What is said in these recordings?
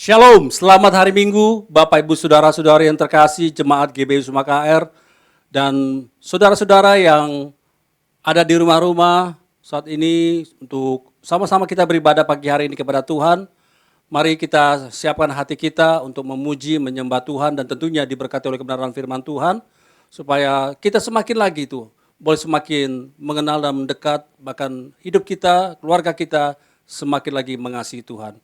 Shalom, selamat hari Minggu, Bapak Ibu Saudara-saudari yang terkasih, Jemaat GBI Sumatera KR, dan saudara-saudara yang ada di rumah-rumah saat ini untuk sama-sama kita beribadah pagi hari ini kepada Tuhan. Mari kita siapkan hati kita untuk memuji, menyembah Tuhan, dan tentunya diberkati oleh kebenaran firman Tuhan, supaya kita semakin lagi boleh semakin mengenal dan mendekat, bahkan hidup kita, keluarga kita semakin lagi mengasihi Tuhan.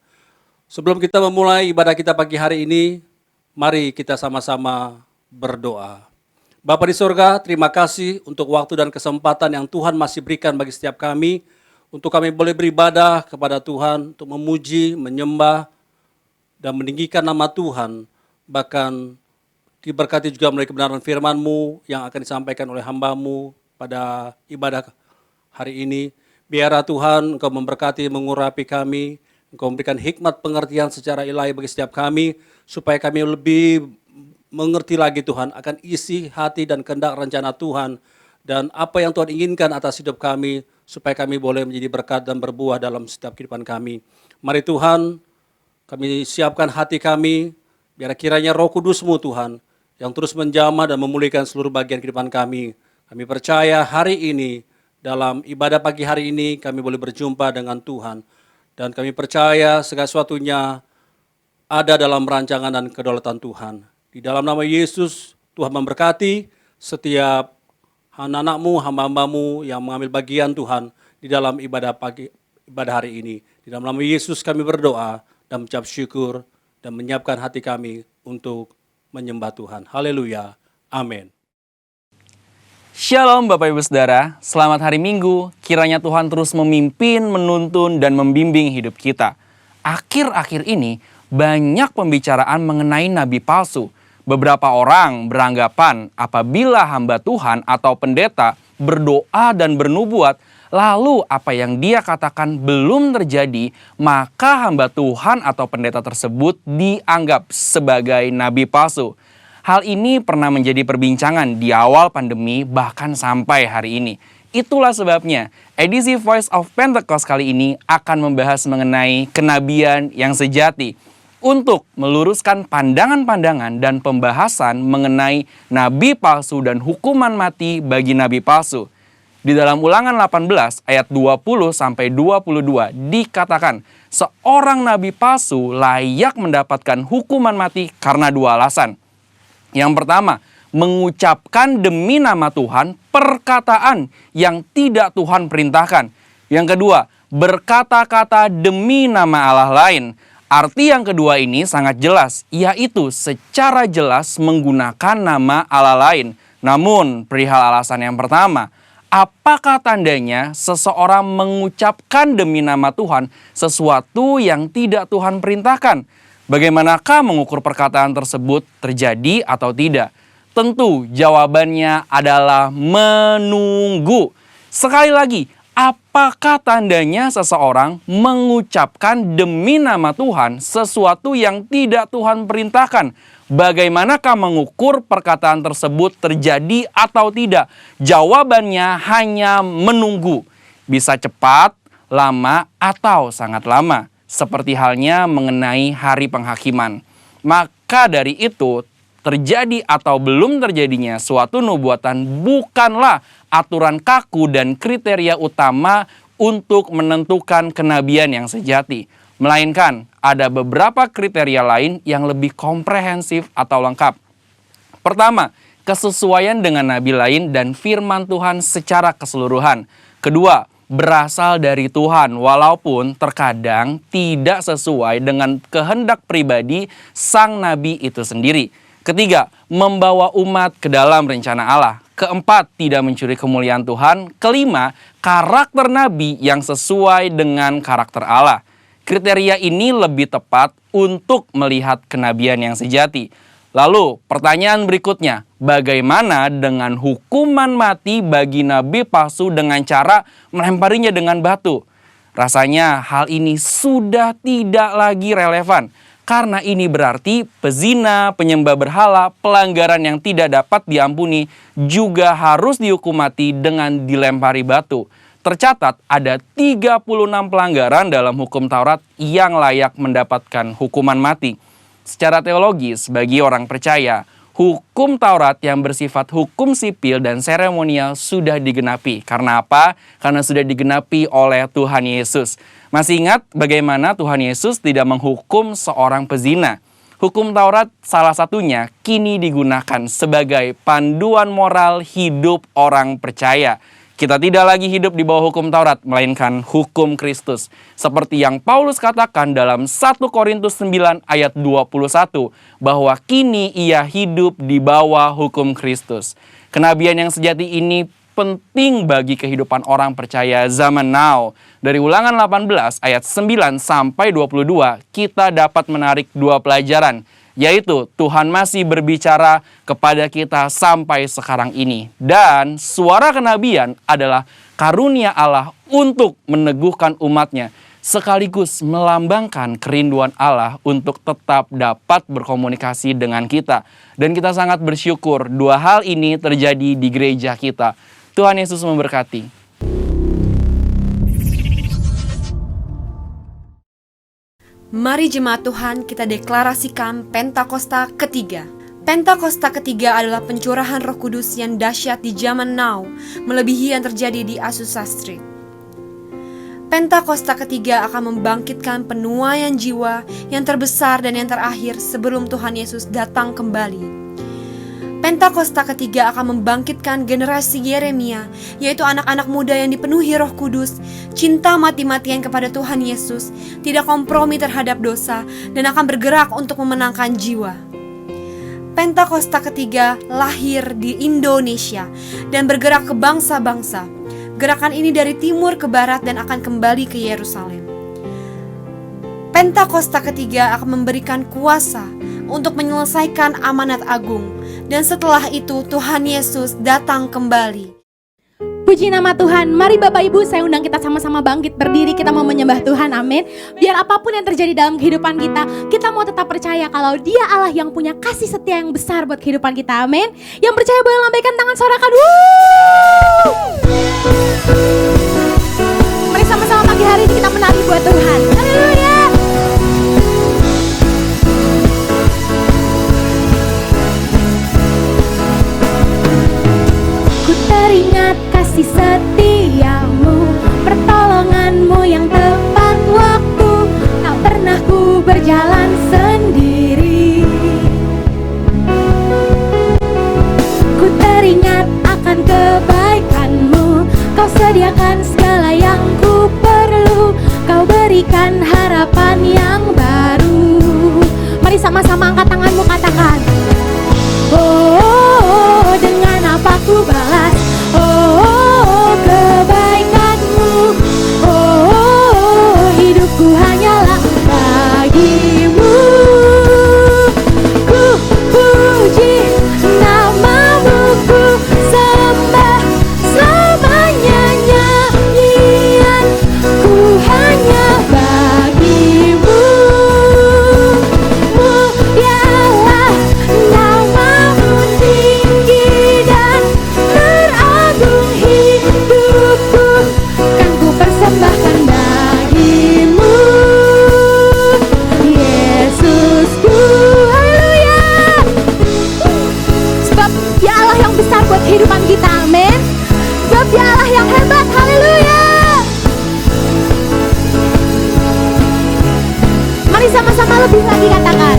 Sebelum kita memulai ibadah kita pagi hari ini, mari kita sama-sama berdoa. Bapa di surga, terima kasih untuk waktu dan kesempatan yang Tuhan masih berikan bagi setiap kami, untuk kami boleh beribadah kepada Tuhan, untuk memuji, menyembah, dan meninggikan nama Tuhan. Bahkan diberkati juga melalui kebenaran firman-Mu yang akan disampaikan oleh hamba-Mu pada ibadah hari ini. Biarlah Tuhan Engkau memberkati, mengurapi kami, Engkau memberikan hikmat pengertian secara ilahi bagi setiap kami, supaya kami lebih mengerti lagi Tuhan akan isi hati dan kehendak rencana Tuhan, dan apa yang Tuhan inginkan atas hidup kami, supaya kami boleh menjadi berkat dan berbuah dalam setiap kehidupan kami. Mari Tuhan, kami siapkan hati kami, biar kiranya Roh Kudus-Mu Tuhan, yang terus menjamah dan memulihkan seluruh bagian kehidupan kami. Kami percaya hari ini, dalam ibadah pagi hari ini, kami boleh berjumpa dengan Tuhan. Dan kami percaya segala sesuatunya ada dalam rancangan dan kedaulatan Tuhan. Di dalam nama Yesus, Tuhan memberkati setiap anak-anak-Mu, hamba-hamba-Mu yang mengambil bagian Tuhan di dalam ibadah hari ini. Di dalam nama Yesus kami berdoa dan mengucap syukur dan menyiapkan hati kami untuk menyembah Tuhan. Haleluya. Amin. Shalom Bapak Ibu Saudara, selamat hari Minggu, kiranya Tuhan terus memimpin, menuntun, dan membimbing hidup kita. Akhir-akhir ini banyak pembicaraan mengenai nabi palsu. Beberapa orang beranggapan apabila hamba Tuhan atau pendeta berdoa dan bernubuat, lalu apa yang dia katakan belum terjadi, maka hamba Tuhan atau pendeta tersebut dianggap sebagai nabi palsu. Hal ini pernah menjadi perbincangan di awal pandemi bahkan sampai hari ini. Itulah sebabnya edisi Voice of Pentecost kali ini akan membahas mengenai kenabian yang sejati. Untuk meluruskan pandangan-pandangan dan pembahasan mengenai nabi palsu dan hukuman mati bagi nabi palsu. Di dalam Ulangan 18 ayat 20-22 dikatakan, seorang nabi palsu layak mendapatkan hukuman mati karena dua alasan. Yang pertama, mengucapkan demi nama Tuhan perkataan yang tidak Tuhan perintahkan. Yang kedua, berkata-kata demi nama Allah lain. Arti yang kedua ini sangat jelas, yaitu secara jelas menggunakan nama Allah lain. Namun, perihal alasan yang pertama, apakah tandanya seseorang mengucapkan demi nama Tuhan sesuatu yang tidak Tuhan perintahkan? Bagaimanakah mengukur perkataan tersebut terjadi atau tidak? Tentu jawabannya adalah menunggu. Sekali lagi, apakah tandanya seseorang mengucapkan demi nama Tuhan sesuatu yang tidak Tuhan perintahkan? Bagaimanakah mengukur perkataan tersebut terjadi atau tidak? Jawabannya hanya menunggu. Bisa cepat, lama, atau sangat lama. Seperti halnya mengenai hari penghakiman. Maka dari itu, terjadi atau belum terjadinya suatu nubuatan bukanlah aturan kaku dan kriteria utama untuk menentukan kenabian yang sejati. Melainkan ada beberapa kriteria lain yang lebih komprehensif atau lengkap. Pertama, kesesuaian dengan nabi lain dan firman Tuhan secara keseluruhan. Kedua, berasal dari Tuhan, walaupun terkadang tidak sesuai dengan kehendak pribadi sang nabi itu sendiri. Ketiga, membawa umat ke dalam rencana Allah. Keempat, tidak mencuri kemuliaan Tuhan. Kelima, karakter nabi yang sesuai dengan karakter Allah. Kriteria ini lebih tepat untuk melihat kenabian yang sejati. Lalu, pertanyaan berikutnya, bagaimana dengan hukuman mati bagi nabi palsu dengan cara melemparinya dengan batu? Rasanya hal ini sudah tidak lagi relevan, karena ini berarti pezina, penyembah berhala, pelanggaran yang tidak dapat diampuni juga harus dihukum mati dengan dilempari batu. tercatat ada 36 pelanggaran dalam hukum Taurat yang layak mendapatkan hukuman mati. Secara teologis, bagi orang percaya, hukum Taurat yang bersifat hukum sipil dan seremonial sudah digenapi. Karena apa? Karena sudah digenapi oleh Tuhan Yesus. Masih ingat bagaimana Tuhan Yesus tidak menghukum seorang pezina? Hukum Taurat salah satunya kini digunakan sebagai panduan moral hidup orang percaya. Kita tidak lagi hidup di bawah hukum Taurat, melainkan hukum Kristus. Seperti yang Paulus katakan dalam 1 Korintus 9 ayat 21, bahwa kini ia hidup di bawah hukum Kristus. Kenabian yang sejati ini penting bagi kehidupan orang percaya zaman now. Dari Ulangan 18 ayat 9 sampai 22, kita dapat menarik dua pelajaran, yaitu Tuhan masih berbicara kepada kita sampai sekarang ini. Dan suara kenabian adalah karunia Allah untuk meneguhkan umatnya, sekaligus melambangkan kerinduan Allah untuk tetap dapat berkomunikasi dengan kita. Dan kita sangat bersyukur dua hal ini terjadi di gereja kita. Tuhan Yesus memberkati. Mari jemaat Tuhan, kita deklarasikan Pentakosta ketiga. Pentakosta ketiga adalah pencurahan Roh Kudus yang dahsyat di zaman now, melebihi yang terjadi di Azusa Street. Pentakosta ketiga akan membangkitkan penuaian jiwa yang terbesar dan yang terakhir sebelum Tuhan Yesus datang kembali. Pentakosta ketiga akan membangkitkan generasi Yeremia, yaitu anak-anak muda yang dipenuhi Roh Kudus, cinta mati-matian kepada Tuhan Yesus, tidak kompromi terhadap dosa, dan akan bergerak untuk memenangkan jiwa. Pentakosta ketiga lahir di Indonesia dan bergerak ke bangsa-bangsa. Gerakan ini dari timur ke barat dan akan kembali ke Yerusalem. Pentakosta ketiga akan memberikan kuasa untuk menyelesaikan amanat agung. Dan setelah itu Tuhan Yesus datang kembali. Puji nama Tuhan. Mari Bapak Ibu, saya undang kita sama-sama bangkit berdiri. Kita mau menyembah Tuhan, amin. Biar apapun yang terjadi dalam kehidupan kita mau tetap percaya kalau Dia Allah yang punya kasih setia yang besar buat kehidupan kita, amin. Yang percaya boleh lambaikan tangan, sorakan. Mari sama-sama pagi hari ini kita menari buat Tuhan. Haleluya. Teringat kasih setiamu, pertolonganmu yang tepat waktu, tak pernah ku berjalan sendiri. Ku teringat akan kebaikanmu, kau sediakan segala yang ku perlu, kau berikan harapan yang baru. Mari sama-sama angkat tanganmu, katakan, oh, dengan apa ku balas, oh, kebaikanmu, oh, hidupku hanyalah bagimu. Ku puji namamu, ku sembah selamanya, nyanyianku hanya bagimu. Mulialah namamu, tinggi dan teragung, hidupku kan ku persembahkan bagimu, Yesusku. Haleluya. Sebab Dia Allah yang besar buat kehidupan kita, amin. Sebab Dia Allah yang hebat, haleluya. Mari sama-sama lebih lagi katakan,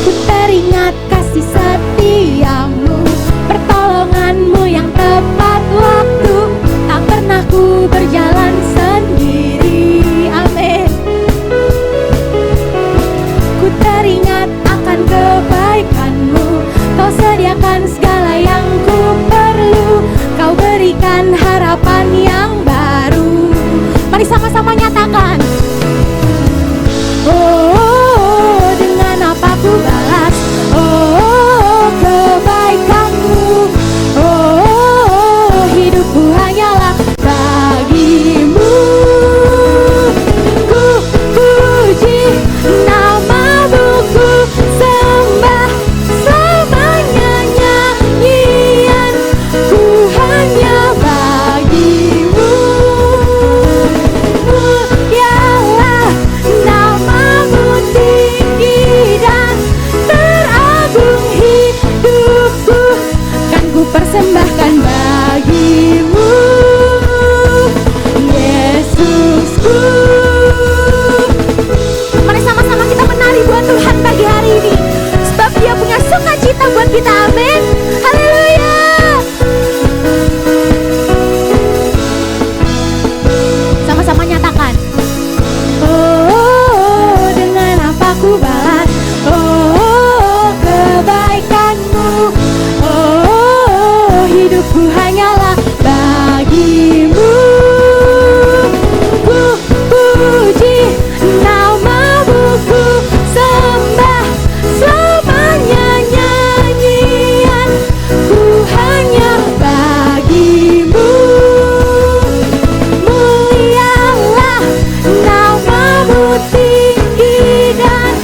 ku teringat kasih setiamu, pertolonganmu yang tepat waktu, tak pernah ku berjalan sendiri, amin. Ku teringat akan kebaikanmu, kau sediakan segala yang ku perlu, kau berikan harapan yang baru. Mari sama-sama nyatakan, oh, persembahkan bagimu, Yesusku. Mari sama-sama kita menari buat Tuhan pagi hari ini, sebab Dia punya sukacita buat kita. Amin. Haleluya. Sama-sama nyatakan. Oh, dengan apa ku balas, oh, kebaikanmu. Oh, hidupku hanyalah bagimu. Ku puji namamu, ku sembah selamanya nyanyian. Ku hanya bagimu. Mulialah namamu, tinggi dan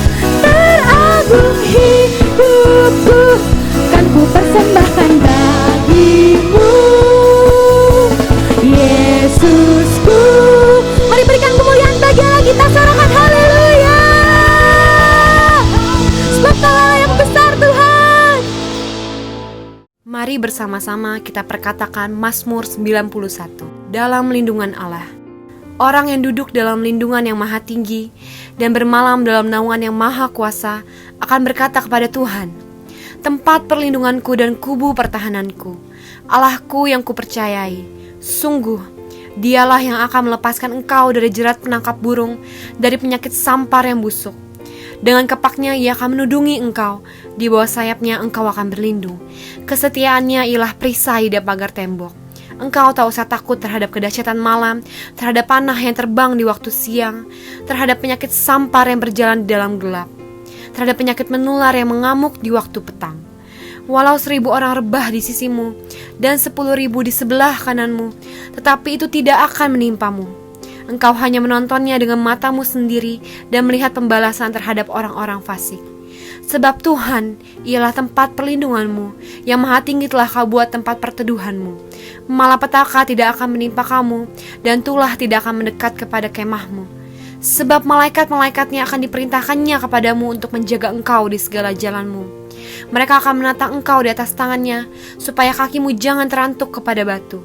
teragung hidupku, kan ku persembahkan bagimu, Yesusku. Mari berikan kemuliaan bagi Allah, kita sorakan haleluya. Sebab Kau yang besar Tuhan. Mari bersama-sama kita perkatakan Mazmur 91. Dalam lindungan Allah. Orang yang duduk dalam lindungan yang maha tinggi dan bermalam dalam naungan yang maha kuasa akan berkata kepada Tuhan, tempat perlindunganku dan kubu pertahananku, Allahku yang kupercayai. Sungguh, Dialah yang akan melepaskan engkau dari jerat penangkap burung, dari penyakit sampar yang busuk. Dengan kepaknya Ia akan menudungi engkau, di bawah sayapnya engkau akan berlindung. Kesetiaannya ialah perisai dan pagar tembok. Engkau tak usah takut terhadap kedahsyatan malam, terhadap panah yang terbang di waktu siang, terhadap penyakit sampar yang berjalan di dalam gelap, terhadap penyakit menular yang mengamuk di waktu petang. Walau 1000 orang rebah di sisimu dan 10.000 di sebelah kananmu, tetapi itu tidak akan menimpamu. Engkau hanya menontonnya dengan matamu sendiri dan melihat pembalasan terhadap orang-orang fasik. Sebab Tuhan ialah tempat perlindunganmu, yang maha tinggi telah Kau buat tempat perteduhanmu. Malapetaka tidak akan menimpa kamu, dan tulah tidak akan mendekat kepada kemahmu. Sebab malaikat-malaikatnya akan diperintahkannya kepadamu untuk menjaga engkau di segala jalanmu. Mereka akan menatang engkau di atas tangannya, supaya kakimu jangan terantuk kepada batu.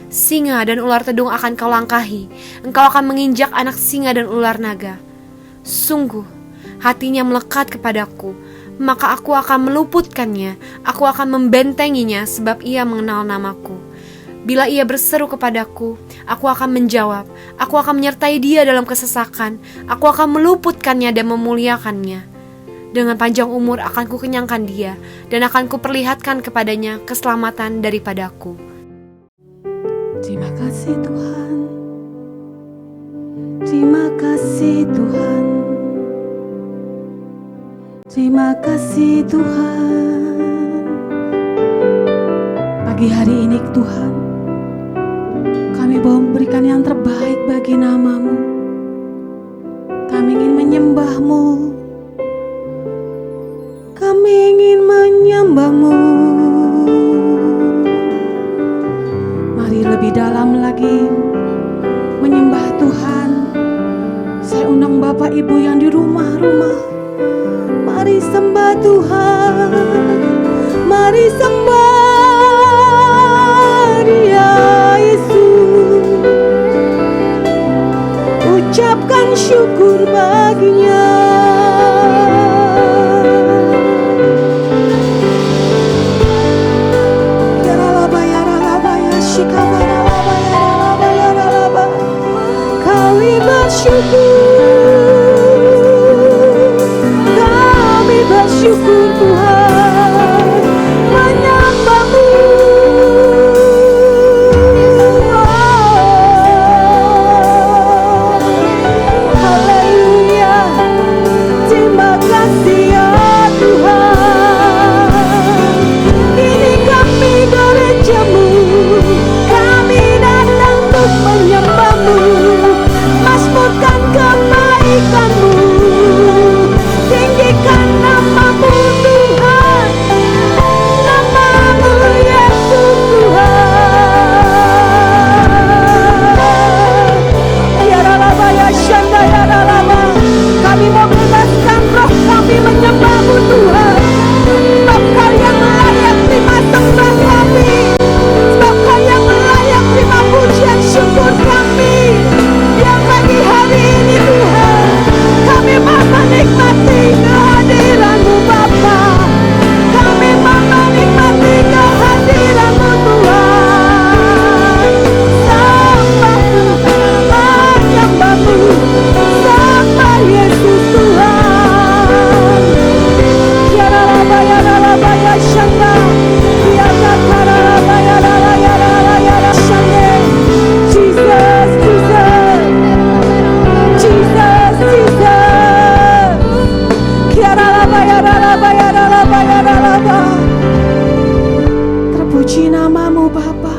Singa dan ular tedung akan kau langkahi, engkau akan menginjak anak singa dan ular naga. Sungguh, hatinya melekat kepadaku, maka aku akan meluputkannya, aku akan membentenginya, sebab ia mengenal namaku. Bila ia berseru kepadaku, aku akan menjawab, aku akan menyertai dia dalam kesesakan, aku akan meluputkannya dan memuliakannya. Dengan panjang umur akan kukenyangkan dia, dan akan kuperlihatkan kepadanya keselamatan daripadaku. Terima kasih Tuhan, terima kasih Tuhan, terima kasih Tuhan. Pagi hari ini Tuhan, kami mau memberikan yang terbaik bagi nama-Mu. Kami ingin menyembah-Mu, kami ingin menyembah-Mu. Mari lebih dalam lagi menyembah Tuhan. Saya undang Bapak Ibu yang di rumah-rumah, mari sembah Tuhan, mari sembah Dia Yesus. Ucapkan syukur baginya. Kami bersyukur Tuhan, menyembah-Mu. Haleluya, terima kasih ya Tuhan. Ini kami gereja-Mu, kami datang untuk menyembah-Mu, mazmurkan kebaikan-Mu, tinggikan nama-Mu Tuhan. Terpuji namamu Bapa,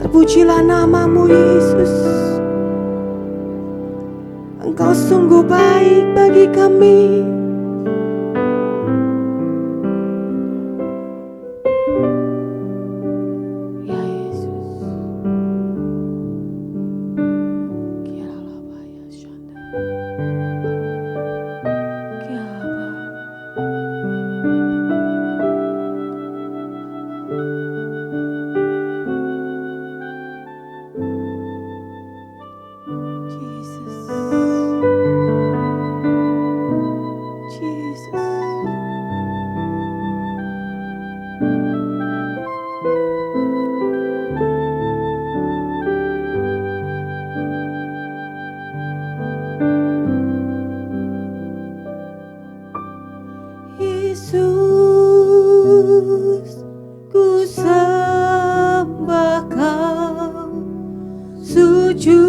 terpujilah namamu Yesus. Engkau sungguh baik bagi kami. Ya Yesus. Kialabaya Shanda. Kiaba. Jesus. Jesus. Yesus, ku sembah Kau, sujud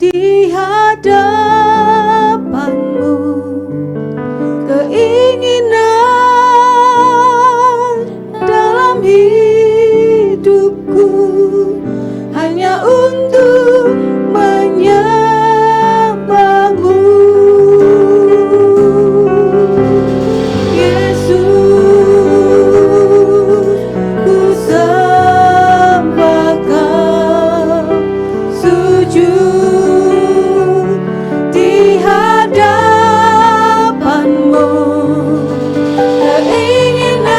di hadapan-Mu. Keinginan dalam hidupku hanya untuk menyembah-Mu. Yesus, ku sembah Kau, sujud di hadapan-Mu. Keinginan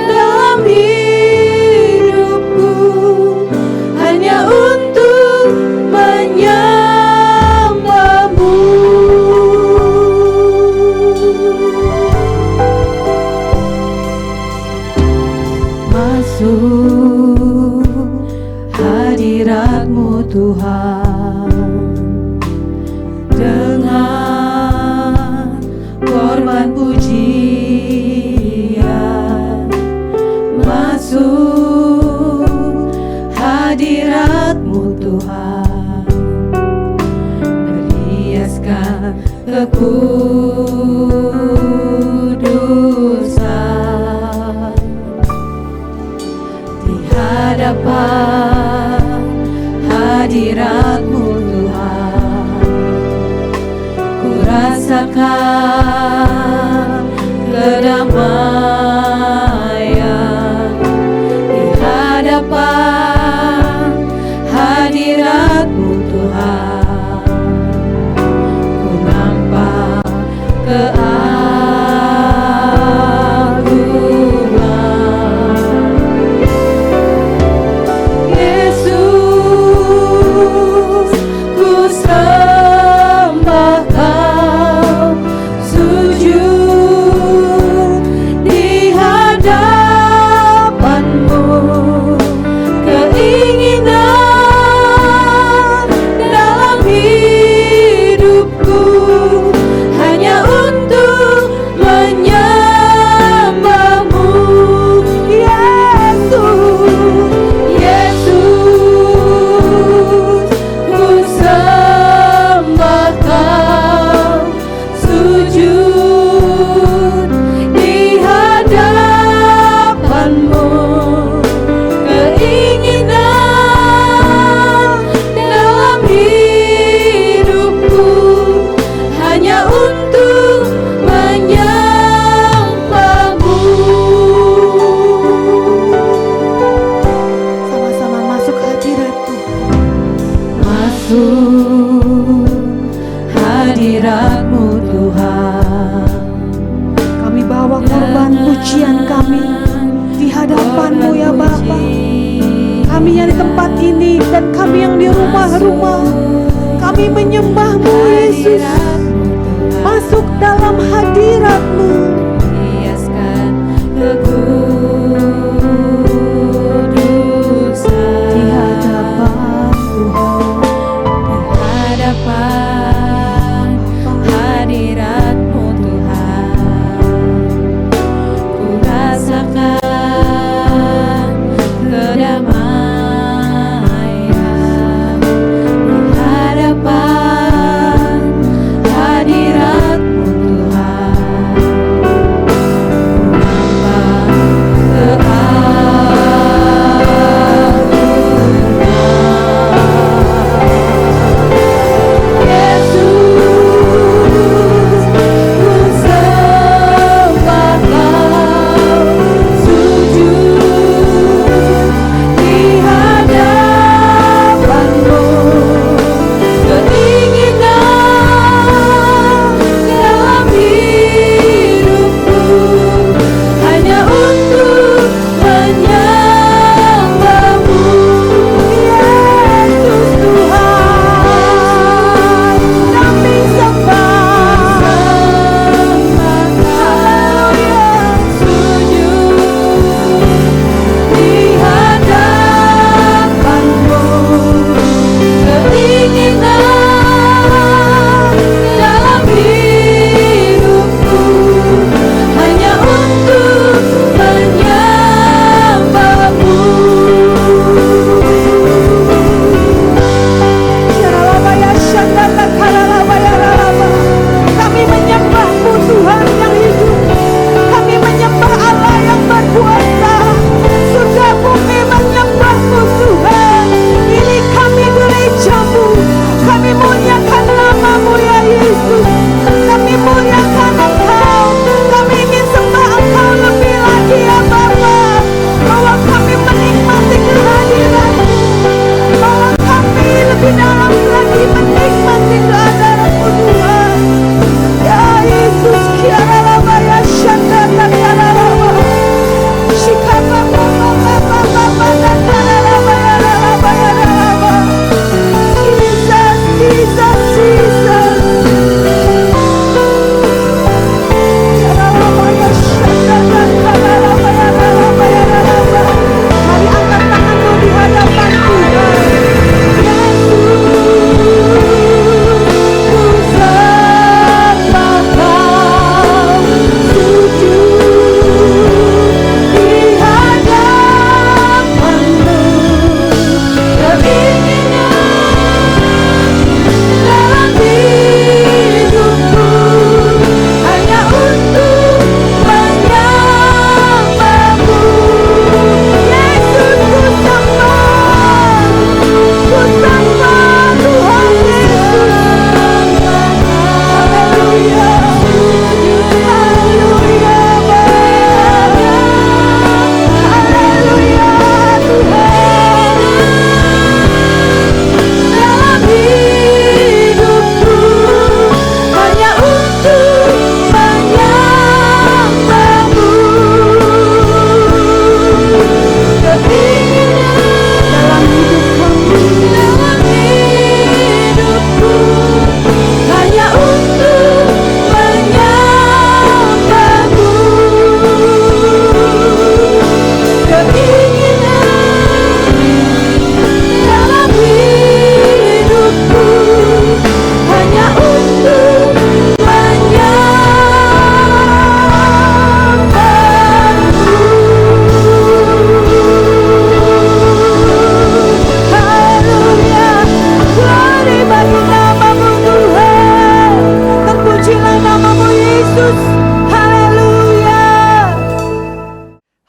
dalam hidupku hanya untuk menyembah-Mu. Masuk hadirat-Mu Tuhan, dengan korban pujian. Masuk hadirat-Mu Tuhan, berhiaskan kekudusan. Di hadapan hadirat-Mu Tuhan, ku rasakan kedamaian. Di hadapan hadirat-Mu Tuhan, ku nampak keagungan. Yesus, ku sembah Kau, sujud di hadapan-Mu. Keinginan dalam hidupku hanya untuk menyembah-Mu. Yesus, ku sembah Kau, sujud di hadapan-Mu. Keinginan dalam hidupku hanya untuk menyembah-Mu. Sama-sama masuk hadirat Tuhan. Masuk hadirat-Mu Tuhan. Kami bawa korban pujian kami di hadapan-Mu ya Bapa. Kami yang di tempat ini dan kami yang di rumah-rumah, kami menyembah-Mu Yesus. Masuk dalam hadirat-Mu. Hiaskan kekudusan. Di hadapan Tuhan, di hadapan hadirat-Mu Tuhan, ku rasakan kedamaian. Di hadapan hadirat-Mu Tuhan,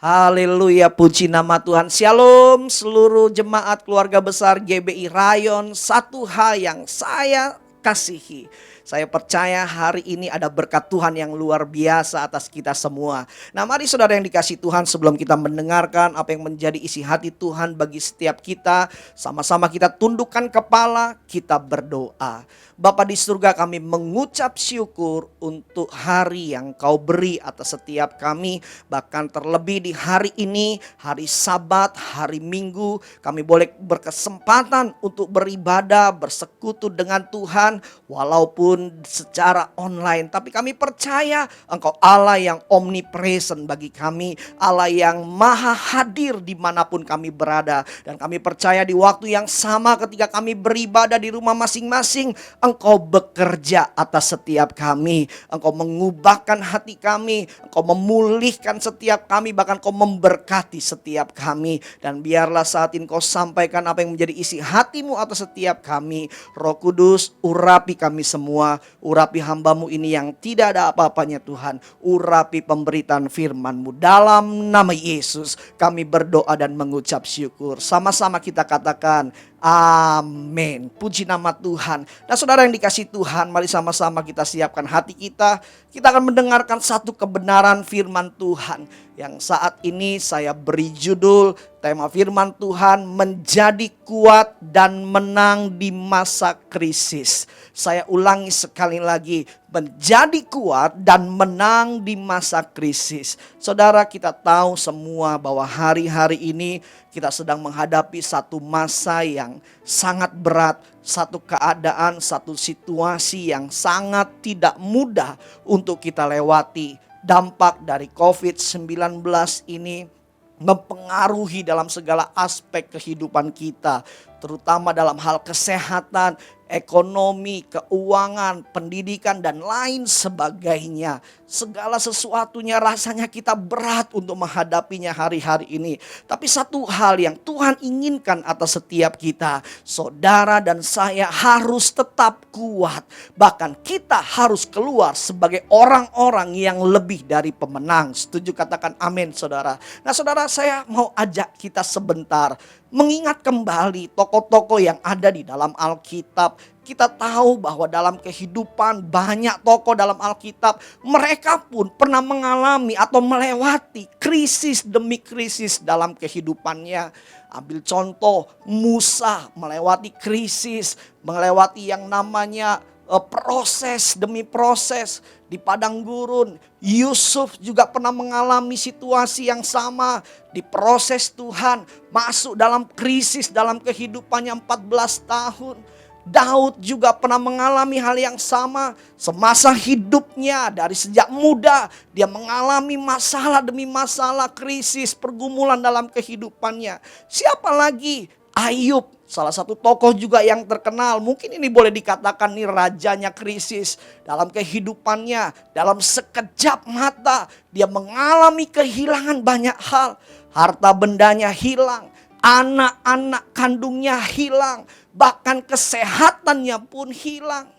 Haleluya, puji nama Tuhan. Shalom seluruh jemaat keluarga besar GBI Rayon. Satu hal yang saya kasihi, saya percaya hari ini ada berkat Tuhan yang luar biasa atas kita semua. Nah, mari saudara yang dikasih Tuhan, sebelum kita mendengarkan apa yang menjadi isi hati Tuhan bagi setiap kita, sama-sama kita tundukkan kepala, kita berdoa. Bapa di surga, kami mengucap syukur untuk hari yang Kau beri atas setiap kami. Bahkan terlebih di hari ini, hari Sabat, hari Minggu, kami boleh berkesempatan untuk beribadah, bersekutu dengan Tuhan, walaupun secara online. Tapi kami percaya Engkau Allah yang omnipresent bagi kami, Allah yang maha hadir dimanapun kami berada. Dan kami percaya di waktu yang sama ketika kami beribadah di rumah masing-masing, Engkau bekerja atas setiap kami. Engkau mengubahkan hati kami, Engkau memulihkan setiap kami, bahkan Engkau memberkati setiap kami. Dan biarlah saat ini Kau sampaikan apa yang menjadi isi hati-Mu atas setiap kami. Roh Kudus, urapi kami semua, urapi hamba-Mu ini yang tidak ada apa-apanya Tuhan. Urapi pemberitaan firman-Mu. Dalam nama Yesus kami berdoa dan mengucap syukur. Sama-sama kita katakan amin. Puji nama Tuhan. Nah, saudara yang dikasih Tuhan, mari sama-sama kita siapkan hati kita. Kita akan mendengarkan satu kebenaran firman Tuhan yang saat ini saya beri judul, tema firman Tuhan, menjadi kuat dan menang di masa krisis. Saya ulangi sekali lagi, menjadi kuat dan menang di masa krisis. Saudara, kita tahu semua bahwa hari-hari ini kita sedang menghadapi satu masa yang sangat berat, satu keadaan, satu situasi yang sangat tidak mudah untuk kita lewati. Dampak dari COVID-19 ini mempengaruhi dalam segala aspek kehidupan kita, terutama dalam hal kesehatan, ekonomi, keuangan, pendidikan, dan lain sebagainya. Segala sesuatunya rasanya kita berat untuk menghadapinya hari-hari ini. Tapi satu hal yang Tuhan inginkan atas setiap kita, saudara dan saya harus tetap kuat. Bahkan kita harus keluar sebagai orang-orang yang lebih dari pemenang. Setuju, katakan amin saudara. Nah saudara, saya mau ajak kita sebentar mengingat kembali tokoh-tokoh yang ada di dalam Alkitab. Kita tahu bahwa dalam kehidupan banyak tokoh dalam Alkitab, mereka pun pernah mengalami atau melewati krisis demi krisis dalam kehidupannya. Ambil contoh, Musa melewati krisis, melewati yang namanya proses demi proses di padang gurun. Yusuf juga pernah mengalami situasi yang sama, di proses Tuhan, masuk dalam krisis dalam kehidupannya 14 tahun. Daud juga pernah mengalami hal yang sama. Semasa hidupnya dari sejak muda dia mengalami masalah demi masalah, krisis, pergumulan dalam kehidupannya. Siapa lagi? Ayub, salah satu tokoh juga yang terkenal. Mungkin ini boleh dikatakan nih rajanya krisis dalam kehidupannya. Dalam sekejap mata dia mengalami kehilangan banyak hal. Harta bendanya hilang, anak-anak kandungnya hilang, bahkan kesehatannya pun hilang.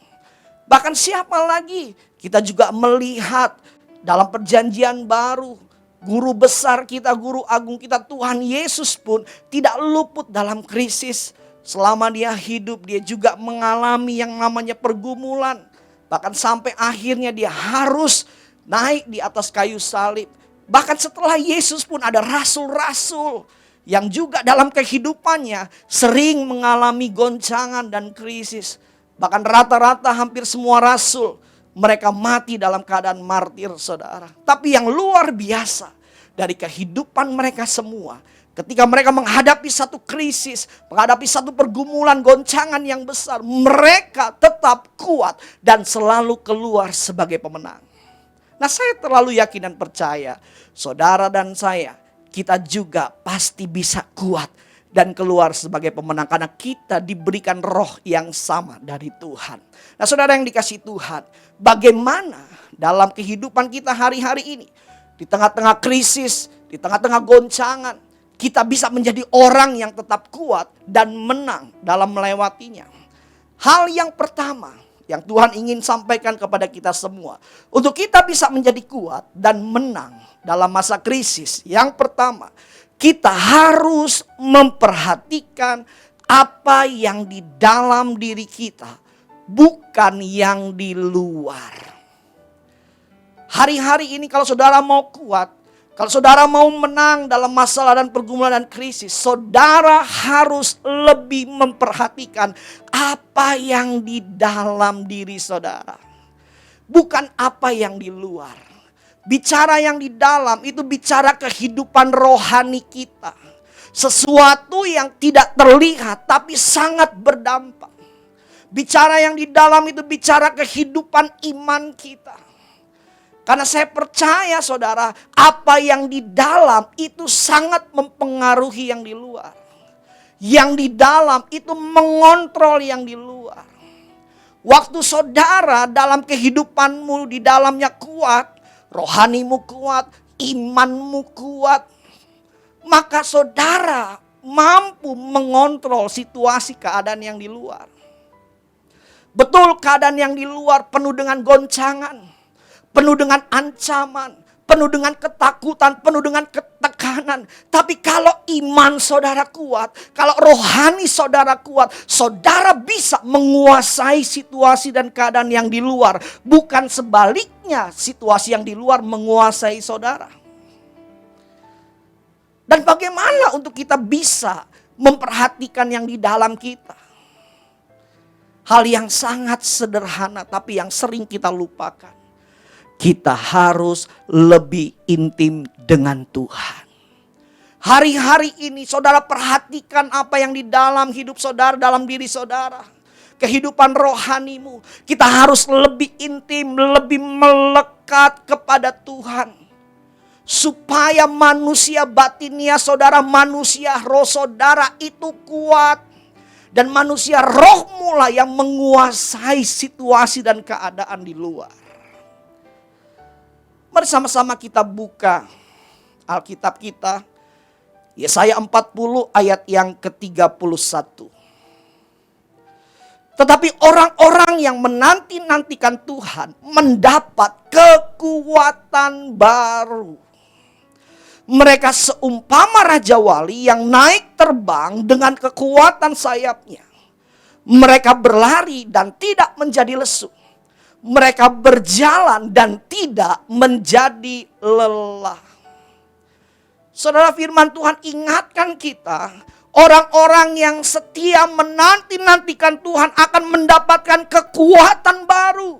Bahkan siapa lagi? Kita juga melihat dalam perjanjian baru, guru besar kita, guru agung kita Tuhan Yesus pun tidak luput dalam krisis. Selama dia hidup, dia juga mengalami yang namanya pergumulan. Bahkan sampai akhirnya dia harus naik di atas kayu salib. Bahkan setelah Yesus pun ada rasul-rasul yang juga dalam kehidupannya sering mengalami goncangan dan krisis. Bahkan rata-rata hampir semua rasul, mereka mati dalam keadaan martir saudara. Tapi yang luar biasa dari kehidupan mereka semua, ketika mereka menghadapi satu krisis, menghadapi satu pergumulan, goncangan yang besar, mereka tetap kuat dan selalu keluar sebagai pemenang. Nah, saya terlalu yakin dan percaya, saudara dan saya, kita juga pasti bisa kuat dan keluar sebagai pemenang karena kita diberikan roh yang sama dari Tuhan. Nah saudara yang dikasih Tuhan, bagaimana dalam kehidupan kita hari-hari ini, di tengah-tengah krisis, di tengah-tengah goncangan, kita bisa menjadi orang yang tetap kuat dan menang dalam melewatinya. Hal yang pertama yang Tuhan ingin sampaikan kepada kita semua, untuk kita bisa menjadi kuat dan menang dalam masa krisis. Yang pertama, kita harus memperhatikan apa yang di dalam diri kita, bukan yang di luar. Hari-hari ini kalau saudara mau kuat, kalau saudara mau menang dalam masalah dan pergumulan dan krisis, saudara harus lebih memperhatikan apa yang di dalam diri saudara, bukan apa yang di luar. Bicara yang di dalam itu bicara kehidupan rohani kita. Sesuatu yang tidak terlihat tapi sangat berdampak. Bicara yang di dalam itu bicara kehidupan iman kita. Karena saya percaya saudara, apa yang di dalam itu sangat mempengaruhi yang di luar. Yang di dalam itu mengontrol yang di luar. Waktu saudara dalam kehidupanmu di dalamnya kuat, rohanimu kuat, imanmu kuat, maka saudara mampu mengontrol situasi keadaan yang di luar. Betul, keadaan yang di luar penuh dengan goncangan, penuh dengan ancaman, penuh dengan ketakutan, penuh dengan ketekanan. Tapi kalau iman saudara kuat, kalau rohani saudara kuat, saudara bisa menguasai situasi dan keadaan yang di luar. Bukan sebaliknya, situasi yang di luar menguasai saudara. Dan bagaimana untuk kita bisa memperhatikan yang di dalam kita? Hal yang sangat sederhana tapi yang sering kita lupakan. Kita harus lebih intim dengan Tuhan. Hari-hari ini saudara perhatikan apa yang di dalam hidup saudara, dalam diri saudara. Kehidupan rohanimu. Kita harus lebih intim, lebih melekat kepada Tuhan. Supaya manusia batinnya saudara, manusia roh saudara itu kuat. Dan manusia roh mula yang menguasai situasi dan keadaan di luar. Mari sama-sama kita buka Alkitab kita. Yesaya 40 ayat yang ke-31. Tetapi orang-orang yang menanti-nantikan Tuhan mendapat kekuatan baru. Mereka seumpama Raja Wali yang naik terbang dengan kekuatan sayapnya. Mereka berlari dan tidak menjadi lesu. Mereka berjalan dan tidak menjadi lelah. Saudara, firman Tuhan ingatkan kita, orang-orang yang setia menanti-nantikan Tuhan akan mendapatkan kekuatan baru.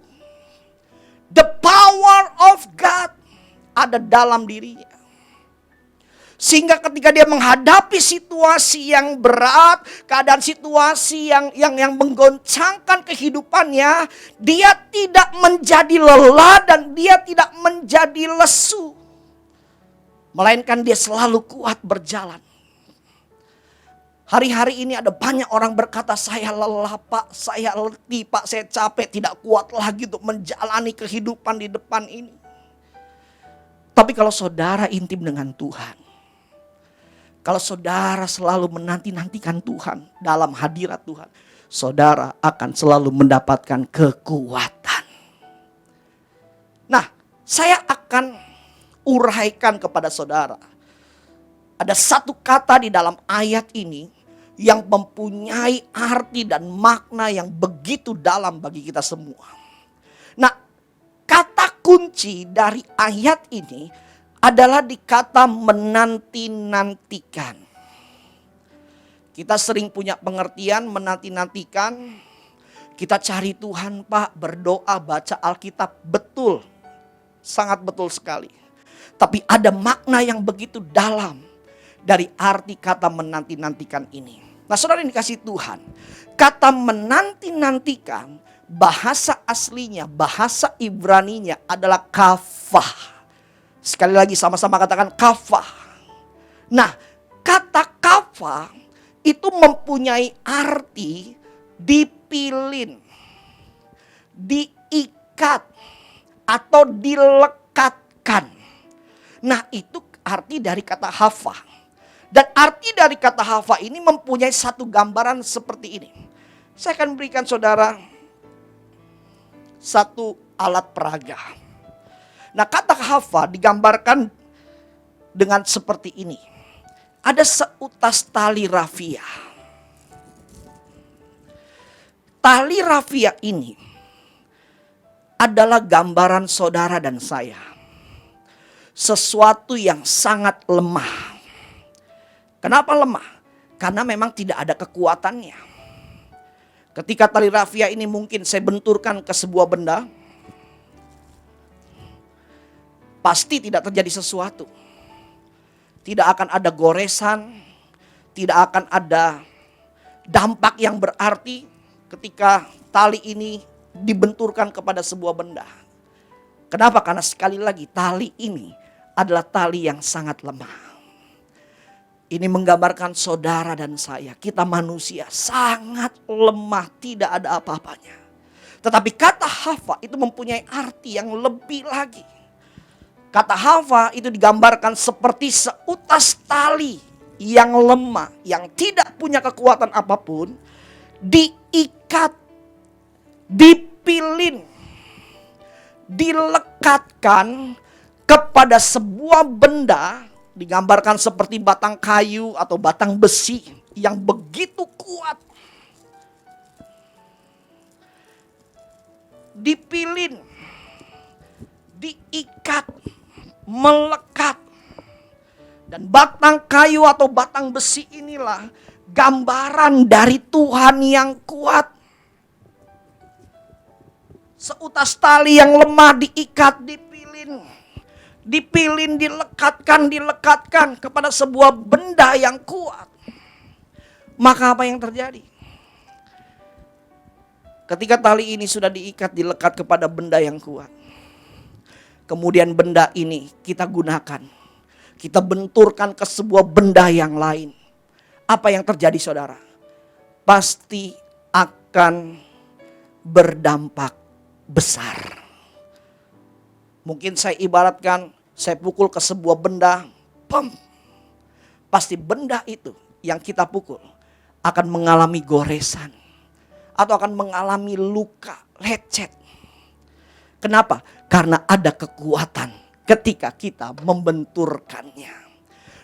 The power of God ada dalam dirinya. Sehingga ketika dia menghadapi situasi yang berat, keadaan situasi yang menggoncangkan kehidupannya, dia tidak menjadi lelah dan dia tidak menjadi lesu. Melainkan dia selalu kuat berjalan. Hari-hari ini ada banyak orang berkata, saya lelah Pak, saya letih Pak, saya capek, tidak kuat lagi untuk menjalani kehidupan di depan ini. Tapi kalau saudara intim dengan Tuhan, kalau saudara selalu menanti-nantikan Tuhan dalam hadirat Tuhan, saudara akan selalu mendapatkan kekuatan. Nah, saya akan uraikan kepada saudara. Ada satu kata di dalam ayat ini yang mempunyai arti dan makna yang begitu dalam bagi kita semua. Nah, kata kunci dari ayat ini adalah di kata menanti-nantikan. Kita sering punya pengertian menanti-nantikan. Kita cari Tuhan Pak, berdoa, baca Alkitab. Betul, sangat betul sekali. Tapi ada makna yang begitu dalam dari arti kata menanti-nantikan ini. Nah saudara yang dikasih Tuhan, kata menanti-nantikan bahasa aslinya, bahasa Ibraninya adalah kafah. Sekali lagi sama-sama katakan kafah. Nah, kata kafah itu mempunyai arti dipilin, diikat, atau dilekatkan. Nah, itu arti dari kata hafah. Dan arti dari kata hafah ini mempunyai satu gambaran seperti ini. Saya akan berikan saudara satu alat peraga. Nah, kata hafah digambarkan dengan seperti ini. Ada seutas tali rafia. Tali rafia ini adalah gambaran saudara dan saya. Sesuatu yang sangat lemah. Kenapa lemah? Karena memang tidak ada kekuatannya. Ketika tali rafia ini mungkin saya benturkan ke sebuah benda, pasti tidak terjadi sesuatu. Tidak akan ada goresan, tidak akan ada dampak yang berarti ketika tali ini dibenturkan kepada sebuah benda. Kenapa? Karena sekali lagi tali ini adalah tali yang sangat lemah. Ini menggambarkan saudara dan saya. Kita manusia sangat lemah, tidak ada apa-apanya. Tetapi kata Hawa itu mempunyai arti yang lebih lagi. Kata Hawa itu digambarkan seperti seutas tali yang lemah, yang tidak punya kekuatan apapun, diikat, dipilin, dilekatkan kepada sebuah benda, digambarkan seperti batang kayu atau batang besi yang begitu kuat. Dipilin, diikat, melekat. Dan batang kayu atau batang besi inilah gambaran dari Tuhan yang kuat. Seutas tali yang lemah diikat, dipilin, dilekatkan kepada sebuah benda yang kuat. Maka apa yang terjadi? Ketika tali ini sudah diikat, dilekat kepada benda yang kuat, kemudian benda ini kita gunakan, kita benturkan ke sebuah benda yang lain. Apa yang terjadi saudara? Pasti akan berdampak besar. Mungkin saya ibaratkan, saya pukul ke sebuah benda, pam. Pasti benda itu yang kita pukul akan mengalami goresan atau akan mengalami luka, lecet. Kenapa? Karena ada kekuatan ketika kita membenturkannya.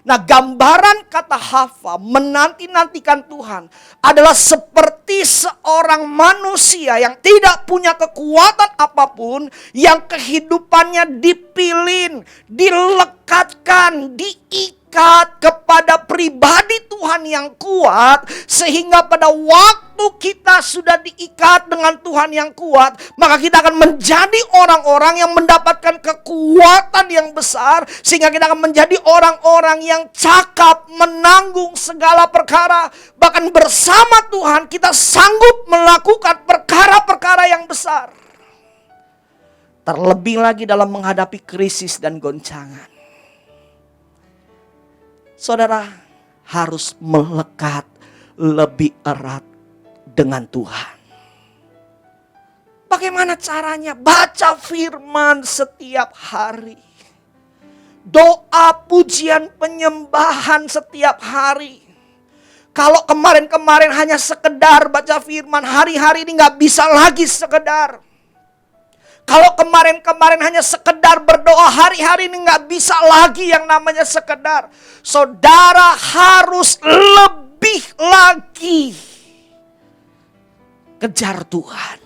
Nah, gambaran kata Hawa menanti-nantikan Tuhan adalah seperti seorang manusia yang tidak punya kekuatan apapun, yang kehidupannya dipilin, dilekatkan, diikat kepada pribadi Tuhan yang kuat, sehingga pada waktu kita sudah diikat dengan Tuhan yang kuat, maka kita akan menjadi orang-orang yang mendapatkan kekuatan yang besar, sehingga kita akan menjadi orang-orang yang cakap menanggung segala perkara. Bahkan bersama Tuhan kita sanggup melakukan perkara-perkara yang besar. Terlebih lagi dalam menghadapi krisis dan goncangan. Saudara harus melekat lebih erat dengan Tuhan. Bagaimana caranya? Baca firman setiap hari. Doa, pujian, penyembahan setiap hari. Kalau kemarin-kemarin hanya sekedar baca firman, hari-hari ini gak bisa lagi sekedar. Kalau kemarin-kemarin hanya sekedar berdoa, hari-hari ini gak bisa lagi yang namanya sekedar. Saudara harus lebih lagi kejar Tuhan.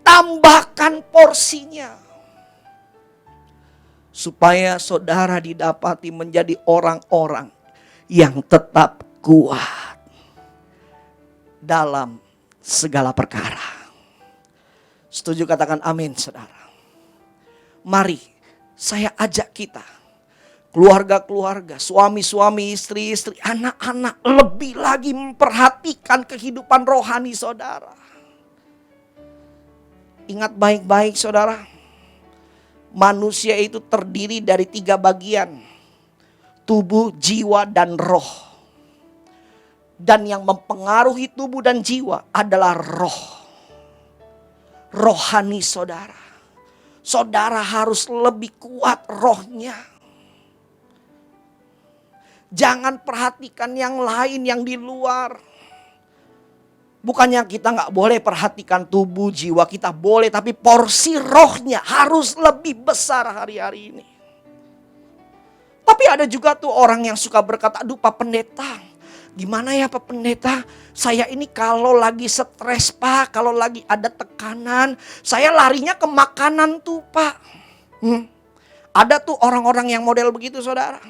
Tambahkan porsinya. Supaya saudara didapati menjadi orang-orang yang tetap kuat dalam segala perkara. Setuju, katakan amin saudara. Mari saya ajak kita, keluarga-keluarga, suami-suami, istri-istri, anak-anak, lebih lagi memperhatikan kehidupan rohani saudara. Ingat baik-baik saudara, manusia itu terdiri dari 3 bagian, tubuh, jiwa, dan roh. Dan yang mempengaruhi tubuh dan jiwa adalah roh. Rohani saudara. Saudara harus lebih kuat rohnya. Jangan perhatikan yang lain yang di luar. Bukannya kita gak boleh perhatikan tubuh, jiwa, kita boleh. Tapi porsi rohnya harus lebih besar hari-hari ini. Tapi ada juga tuh orang yang suka berkata, aduh Pak Pendeta, gimana ya Pak Pendeta, saya ini kalau lagi stres Pak, kalau lagi ada tekanan, saya larinya ke makanan tuh Pak. Ada tuh orang-orang yang model begitu saudara.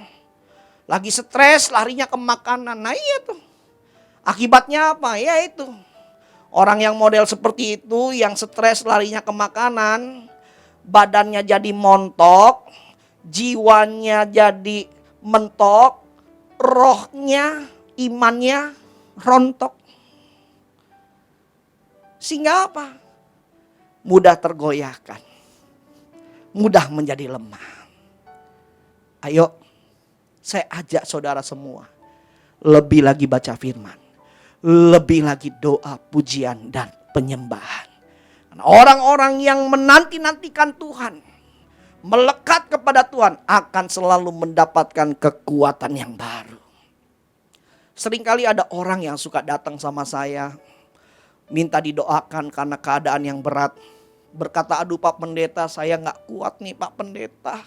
Lagi stres larinya ke makanan. Nah iya tuh. Akibatnya apa? Ya itu. Orang yang model seperti itu, yang stres larinya ke makanan, badannya jadi montok, jiwanya jadi mentok, rohnya, imannya rontok. Sehingga apa? Mudah tergoyahkan. Mudah menjadi lemah. Ayo, saya ajak saudara semua. Lebih lagi baca firman. Lebih lagi doa, pujian, dan penyembahan. Orang-orang yang menanti-nantikan Tuhan, melekat kepada Tuhan, akan selalu mendapatkan kekuatan yang baru. Seringkali ada orang yang suka datang sama saya, minta didoakan karena keadaan yang berat. Berkata, aduh Pak Pendeta, saya gak kuat nih Pak Pendeta.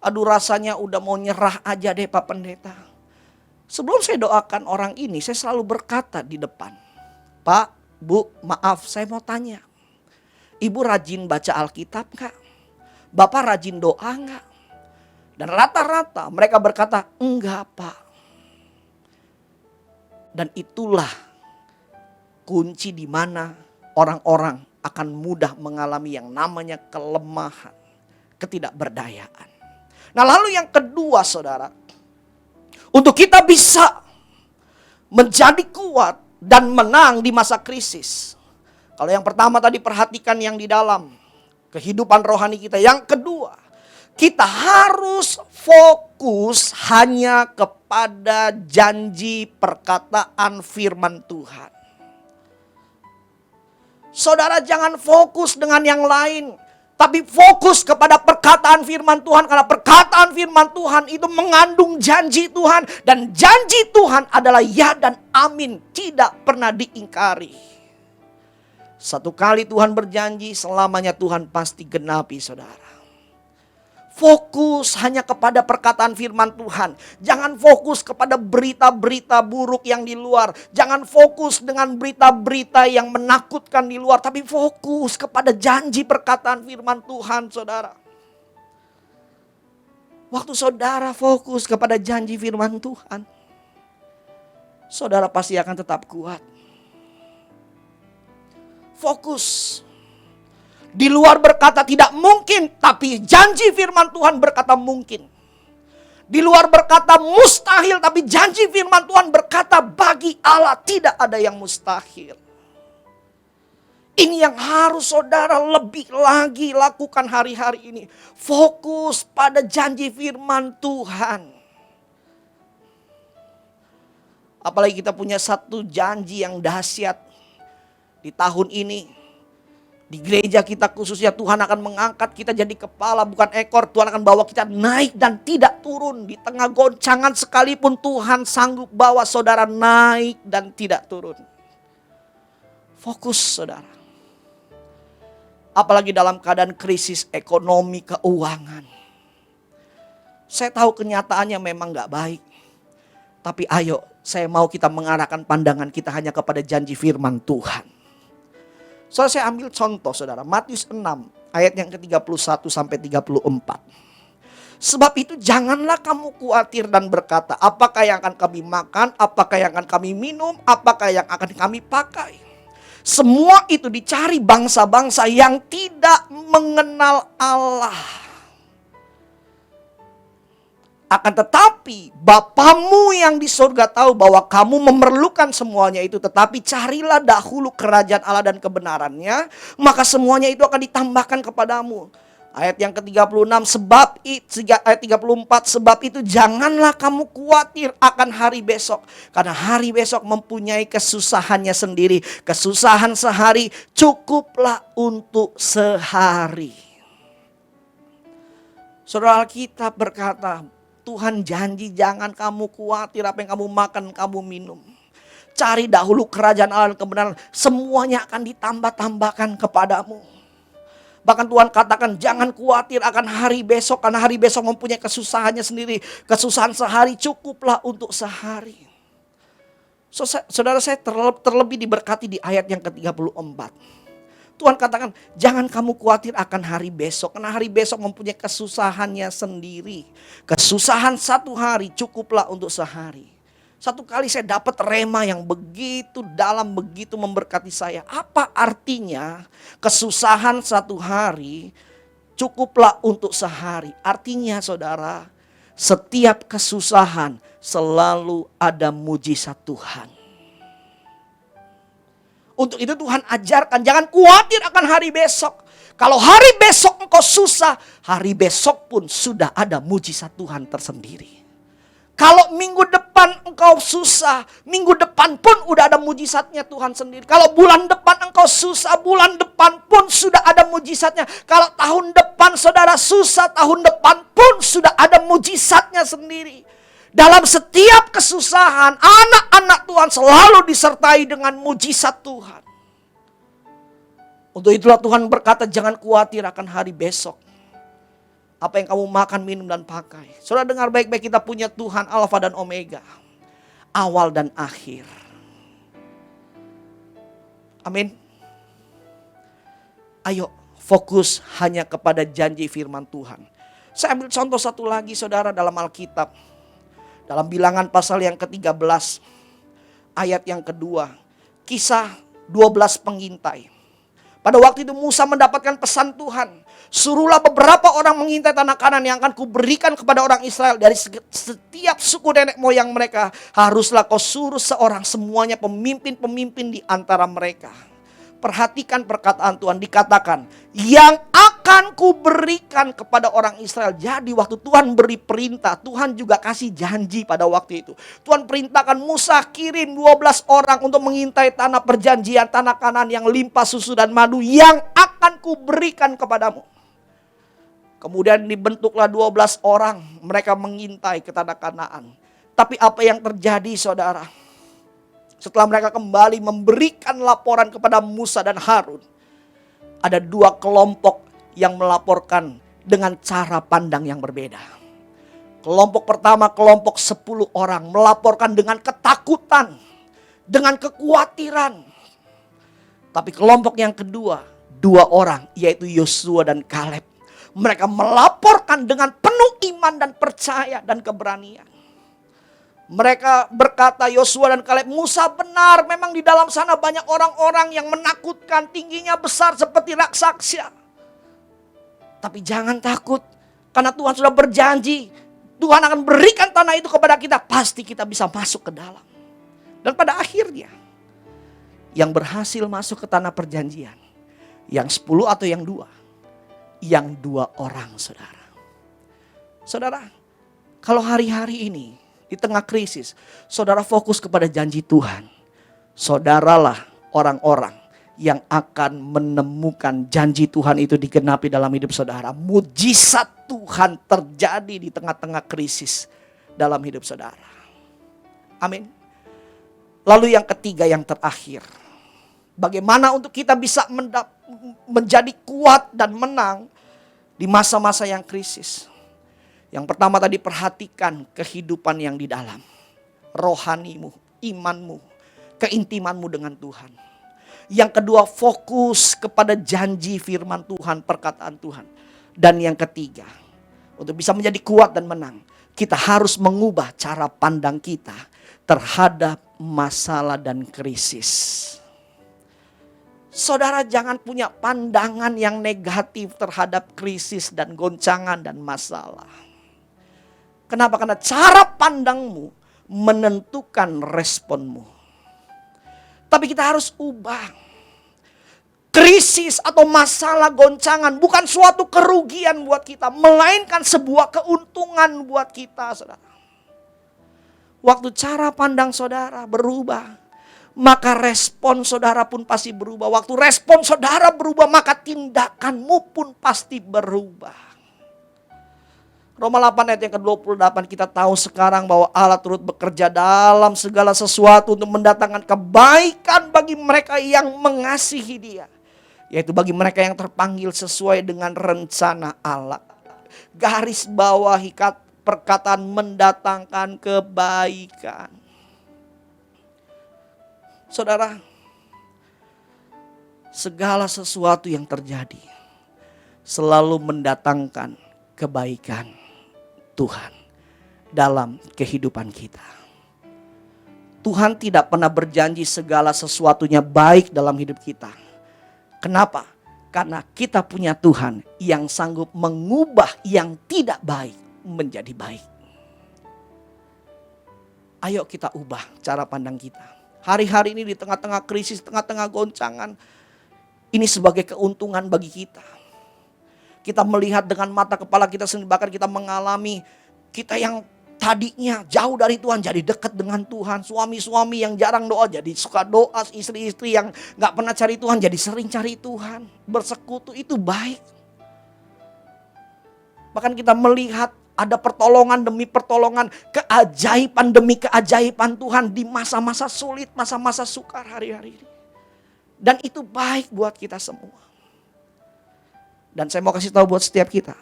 Aduh rasanya udah mau nyerah aja deh Pak Pendeta. Sebelum saya doakan orang ini, saya selalu berkata di depan, Pak, Bu, maaf saya mau tanya. Ibu rajin baca Alkitab gak? Bapak rajin doa gak? Dan rata-rata mereka berkata, enggak Pak. Dan itulah kunci di mana orang-orang akan mudah mengalami yang namanya kelemahan, ketidakberdayaan. Nah lalu yang kedua saudara, untuk kita bisa menjadi kuat dan menang di masa krisis. Kalau yang pertama tadi perhatikan yang di dalam kehidupan rohani kita. Yang kedua, kita harus fokus hanya kepada janji perkataan firman Tuhan. Saudara jangan fokus dengan yang lain, tapi fokus kepada perkataan firman Tuhan. Karena perkataan firman Tuhan itu mengandung janji Tuhan. Dan janji Tuhan adalah ya dan amin, tidak pernah diingkari. Satu kali Tuhan berjanji, selamanya Tuhan pasti genapi saudara. Fokus hanya kepada perkataan firman Tuhan. Jangan fokus kepada berita-berita buruk yang di luar. Jangan fokus dengan berita-berita yang menakutkan di luar. Tapi fokus kepada janji perkataan firman Tuhan saudara. Waktu saudara fokus kepada janji firman Tuhan, saudara pasti akan tetap kuat. Fokus. Di luar berkata tidak mungkin, tapi janji firman Tuhan berkata mungkin. Di luar berkata mustahil, tapi janji firman Tuhan berkata bagi Allah tidak ada yang mustahil. Ini yang harus saudara lebih lagi lakukan hari-hari ini. Fokus pada janji firman Tuhan. Apalagi kita punya satu janji yang dahsyat di tahun ini. Di gereja kita khususnya Tuhan akan mengangkat kita jadi kepala bukan ekor. Tuhan akan bawa kita naik dan tidak turun. Di tengah goncangan sekalipun Tuhan sanggup bawa saudara naik dan tidak turun. Fokus saudara. Apalagi dalam keadaan krisis ekonomi keuangan. Saya tahu kenyataannya memang gak baik. Tapi ayo saya mau kita mengarahkan pandangan kita hanya kepada janji firman Tuhan. So saya ambil contoh saudara, Matius 6 ayat yang ke-31 sampai 34. Sebab itu janganlah kamu khawatir dan berkata, apakah yang akan kami makan, apakah yang akan kami minum, apakah yang akan kami pakai. Semua itu dicari bangsa-bangsa yang tidak mengenal Allah. Akan tetapi Bapamu yang di surga tahu bahwa kamu memerlukan semuanya itu. Tetapi carilah dahulu kerajaan Allah dan kebenarannya, maka semuanya itu akan ditambahkan kepadamu. Ayat yang ke-36 ayat 34, sebab itu janganlah kamu khawatir akan hari besok. Karena hari besok mempunyai kesusahannya sendiri. Kesusahan sehari cukuplah untuk sehari. Saudara Alkitab berkata, Tuhan janji jangan kamu khawatir apa yang kamu makan, kamu minum. Cari dahulu kerajaan Allah dan kebenaran. Semuanya akan ditambah-tambahkan kepadamu. Bahkan Tuhan katakan jangan khawatir akan hari besok, karena hari besok mempunyai kesusahannya sendiri. Kesusahan sehari cukuplah untuk sehari. Saudara, saya terlebih diberkati di ayat yang ke-34. Tuhan katakan jangan kamu khawatir akan hari besok, karena hari besok mempunyai kesusahannya sendiri. Kesusahan satu hari cukuplah untuk sehari. Satu kali saya dapat rema yang begitu dalam, begitu memberkati saya. Apa artinya kesusahan satu hari cukuplah untuk sehari? Artinya saudara, setiap kesusahan selalu ada mujizat Tuhan. Untuk itu Tuhan ajarkan jangan khawatir akan hari besok. Kalau hari besok engkau susah, hari besok pun sudah ada mujizat Tuhan tersendiri. Kalau minggu depan engkau susah, minggu depan pun udah ada mujizatnya Tuhan sendiri. Kalau bulan depan engkau susah, bulan depan pun sudah ada mujizatnya. Kalau tahun depan saudara susah, tahun depan pun sudah ada mujizatnya sendiri. Dalam setiap kesusahan, anak-anak Tuhan selalu disertai dengan mujizat Tuhan. Untuk itulah Tuhan berkata jangan khawatir akan hari besok. Apa yang kamu makan, minum, dan pakai. Saudara dengar baik-baik, kita punya Tuhan Alfa dan Omega. Awal dan akhir. Amin. Ayo fokus hanya kepada janji firman Tuhan. Saya ambil contoh satu lagi saudara dalam Alkitab. Dalam Bilangan pasal yang ke-13. Ayat yang kedua. Kisah 12 pengintai. Pada waktu itu Musa mendapatkan pesan Tuhan. Suruhlah beberapa orang mengintai tanah Kanaan yang akan kuberikan kepada orang Israel. Dari setiap suku nenek moyang mereka. Haruslah kau suruh seorang semuanya pemimpin-pemimpin di antara mereka. Perhatikan perkataan Tuhan, dikatakan yang akan kuberikan kepada orang Israel. Jadi waktu Tuhan beri perintah, Tuhan juga kasih janji pada waktu itu. Tuhan perintahkan Musa kirim 12 orang untuk mengintai tanah perjanjian, tanah Kanaan yang limpah susu dan madu yang akan kuberikan kepadamu. Kemudian dibentuklah 12 orang, mereka mengintai ke tanah Kanaan. Tapi apa yang terjadi saudara? Setelah mereka kembali memberikan laporan kepada Musa dan Harun, ada dua kelompok yang melaporkan dengan cara pandang yang berbeda. Kelompok pertama, kelompok 10 orang melaporkan dengan ketakutan, dengan kekhawatiran. Tapi kelompok yang kedua, 2 orang yaitu Yosua dan Kaleb. Mereka melaporkan dengan penuh iman dan percaya dan keberanian. Mereka berkata, Yosua dan Kaleb, Musa benar, memang di dalam sana banyak orang-orang yang menakutkan, tingginya besar seperti raksasa. Tapi jangan takut, karena Tuhan sudah berjanji, Tuhan akan berikan tanah itu kepada kita, pasti kita bisa masuk ke dalam. Dan pada akhirnya, yang berhasil masuk ke tanah perjanjian, yang 10 atau yang 2? Yang 2 orang saudara. Saudara, kalau hari-hari ini, di tengah krisis, saudara fokus kepada janji Tuhan. Saudaralah orang-orang yang akan menemukan janji Tuhan itu digenapi dalam hidup saudara. Mujizat Tuhan terjadi di tengah-tengah krisis dalam hidup saudara. Amin. Lalu yang ketiga, yang terakhir. Bagaimana untuk kita bisa menjadi kuat dan menang di masa-masa yang krisis. Yang pertama tadi, perhatikan kehidupan yang di dalam. Rohanimu, imanmu, keintimanmu dengan Tuhan. Yang kedua, fokus kepada janji firman Tuhan, perkataan Tuhan. Dan yang ketiga, untuk bisa menjadi kuat dan menang, kita harus mengubah cara pandang kita terhadap masalah dan krisis. Saudara jangan punya pandangan yang negatif terhadap krisis dan goncangan dan masalah. Kenapa? Karena cara pandangmu menentukan responmu. Tapi kita harus ubah. Krisis atau masalah goncangan bukan suatu kerugian buat kita, melainkan sebuah keuntungan buat kita, saudara. Waktu cara pandang saudara berubah, maka respon saudara pun pasti berubah. Waktu respon saudara berubah, maka tindakanmu pun pasti berubah. Roma 8 ayat yang ke-28, kita tahu sekarang bahwa Allah turut bekerja dalam segala sesuatu untuk mendatangkan kebaikan bagi mereka yang mengasihi Dia, Yaitu bagi mereka yang terpanggil sesuai dengan rencana Allah. Garis bawahi perkataan mendatangkan kebaikan. Saudara, segala sesuatu yang terjadi selalu mendatangkan kebaikan Tuhan dalam kehidupan kita. Tuhan tidak pernah berjanji segala sesuatunya baik dalam hidup kita. Kenapa? Karena kita punya Tuhan yang sanggup mengubah yang tidak baik menjadi baik. Ayo kita ubah cara pandang kita. Hari-hari ini di tengah-tengah krisis, tengah-tengah goncangan, ini sebagai keuntungan bagi kita. Kita melihat dengan mata kepala kita sendiri, bahkan kita mengalami kita yang tadinya jauh dari Tuhan jadi dekat dengan Tuhan. Suami-suami yang jarang doa jadi suka doa. Istri-istri yang gak pernah cari Tuhan jadi sering cari Tuhan. Bersekutu itu baik. Bahkan kita melihat ada pertolongan demi pertolongan, keajaiban demi keajaiban Tuhan di masa-masa sulit, masa-masa sukar hari-hari ini. Dan itu baik buat kita semua. Dan saya mau kasih tahu buat setiap kita,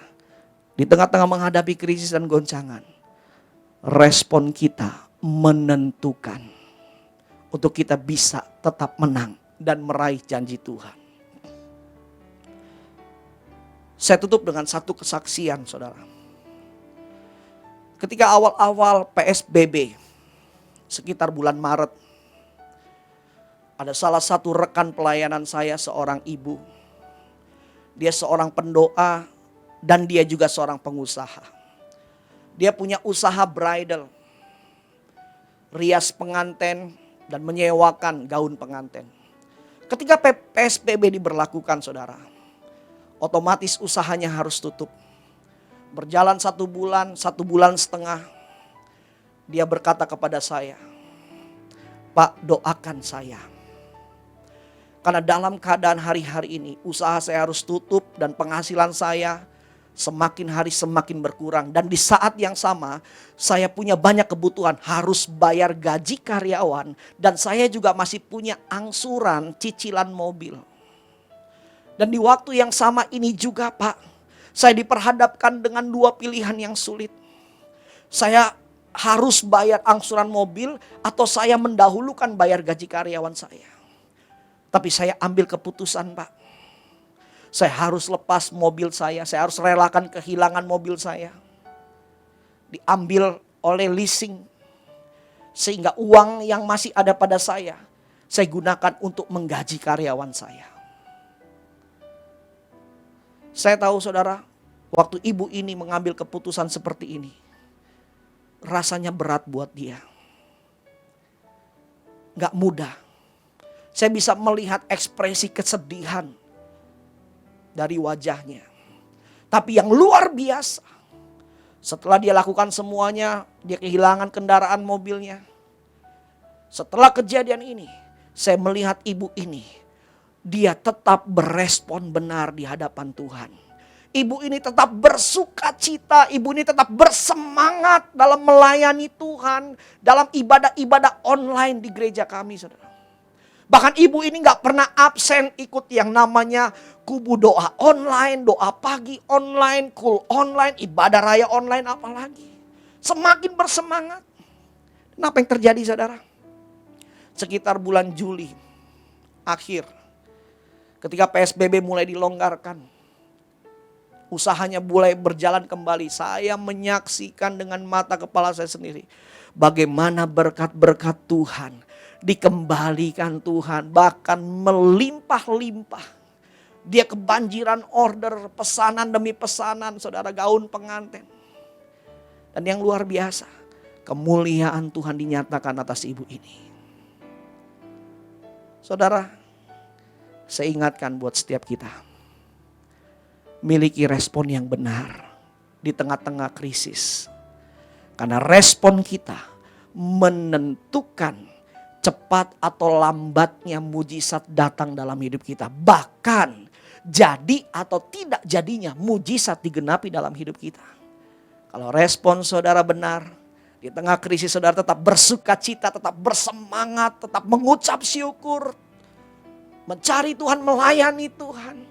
di tengah-tengah menghadapi krisis dan goncangan, respon kita menentukan untuk kita bisa tetap menang dan meraih janji Tuhan. Saya tutup dengan satu kesaksian, saudara. Ketika awal-awal PSBB, sekitar bulan Maret, ada salah satu rekan pelayanan saya, seorang ibu. Dia seorang pendoa dan dia juga seorang pengusaha. Dia punya usaha bridal, rias pengantin dan menyewakan gaun pengantin. Ketika PSBB diberlakukan, saudara, otomatis usahanya harus tutup. Berjalan 1 bulan, 1 bulan setengah, dia berkata kepada saya, "Pak, doakan saya. Karena dalam keadaan hari-hari ini, usaha saya harus tutup dan penghasilan saya semakin hari semakin berkurang. Dan di saat yang sama, saya punya banyak kebutuhan, harus bayar gaji karyawan. Dan saya juga masih punya angsuran cicilan mobil. Dan di waktu yang sama ini juga, Pak, saya diperhadapkan dengan 2 pilihan yang sulit. Saya harus bayar angsuran mobil atau saya mendahulukan bayar gaji karyawan saya. Tapi saya ambil keputusan, Pak. Saya harus lepas mobil saya harus relakan kehilangan mobil saya. Diambil oleh leasing. Sehingga uang yang masih ada pada saya gunakan untuk menggaji karyawan saya. Saya tahu, saudara, waktu ibu ini mengambil keputusan seperti ini, rasanya berat buat dia. Gak mudah. Saya bisa melihat ekspresi kesedihan dari wajahnya. Tapi yang luar biasa, setelah dia lakukan semuanya, dia kehilangan kendaraan mobilnya. Setelah kejadian ini, saya melihat ibu ini, dia tetap berespon benar di hadapan Tuhan. Ibu ini tetap bersuka cita, ibu ini tetap bersemangat dalam melayani Tuhan, dalam ibadah-ibadah online di gereja kami, saudara. Bahkan ibu ini gak pernah absen ikut yang namanya kubu doa online, doa pagi online, kul online, ibadah raya online, apalagi. Semakin bersemangat. Kenapa yang terjadi, saudara? Sekitar bulan Juli akhir, ketika PSBB mulai dilonggarkan, usahanya mulai berjalan kembali. Saya menyaksikan dengan mata kepala saya sendiri bagaimana berkat-berkat Tuhan dikembalikan Tuhan, bahkan melimpah-limpah. Dia kebanjiran order, pesanan demi pesanan, saudara, gaun pengantin. Dan yang luar biasa, kemuliaan Tuhan dinyatakan atas ibu ini. Saudara, saya ingatkan buat setiap kita, miliki respon yang benar di tengah-tengah krisis. Karena respon kita menentukan cepat atau lambatnya mujizat datang dalam hidup kita. Bahkan jadi atau tidak jadinya mujizat digenapi dalam hidup kita. Kalau respon saudara benar, di tengah krisis saudara tetap bersuka cita, tetap bersemangat, tetap mengucap syukur, mencari Tuhan, melayani Tuhan,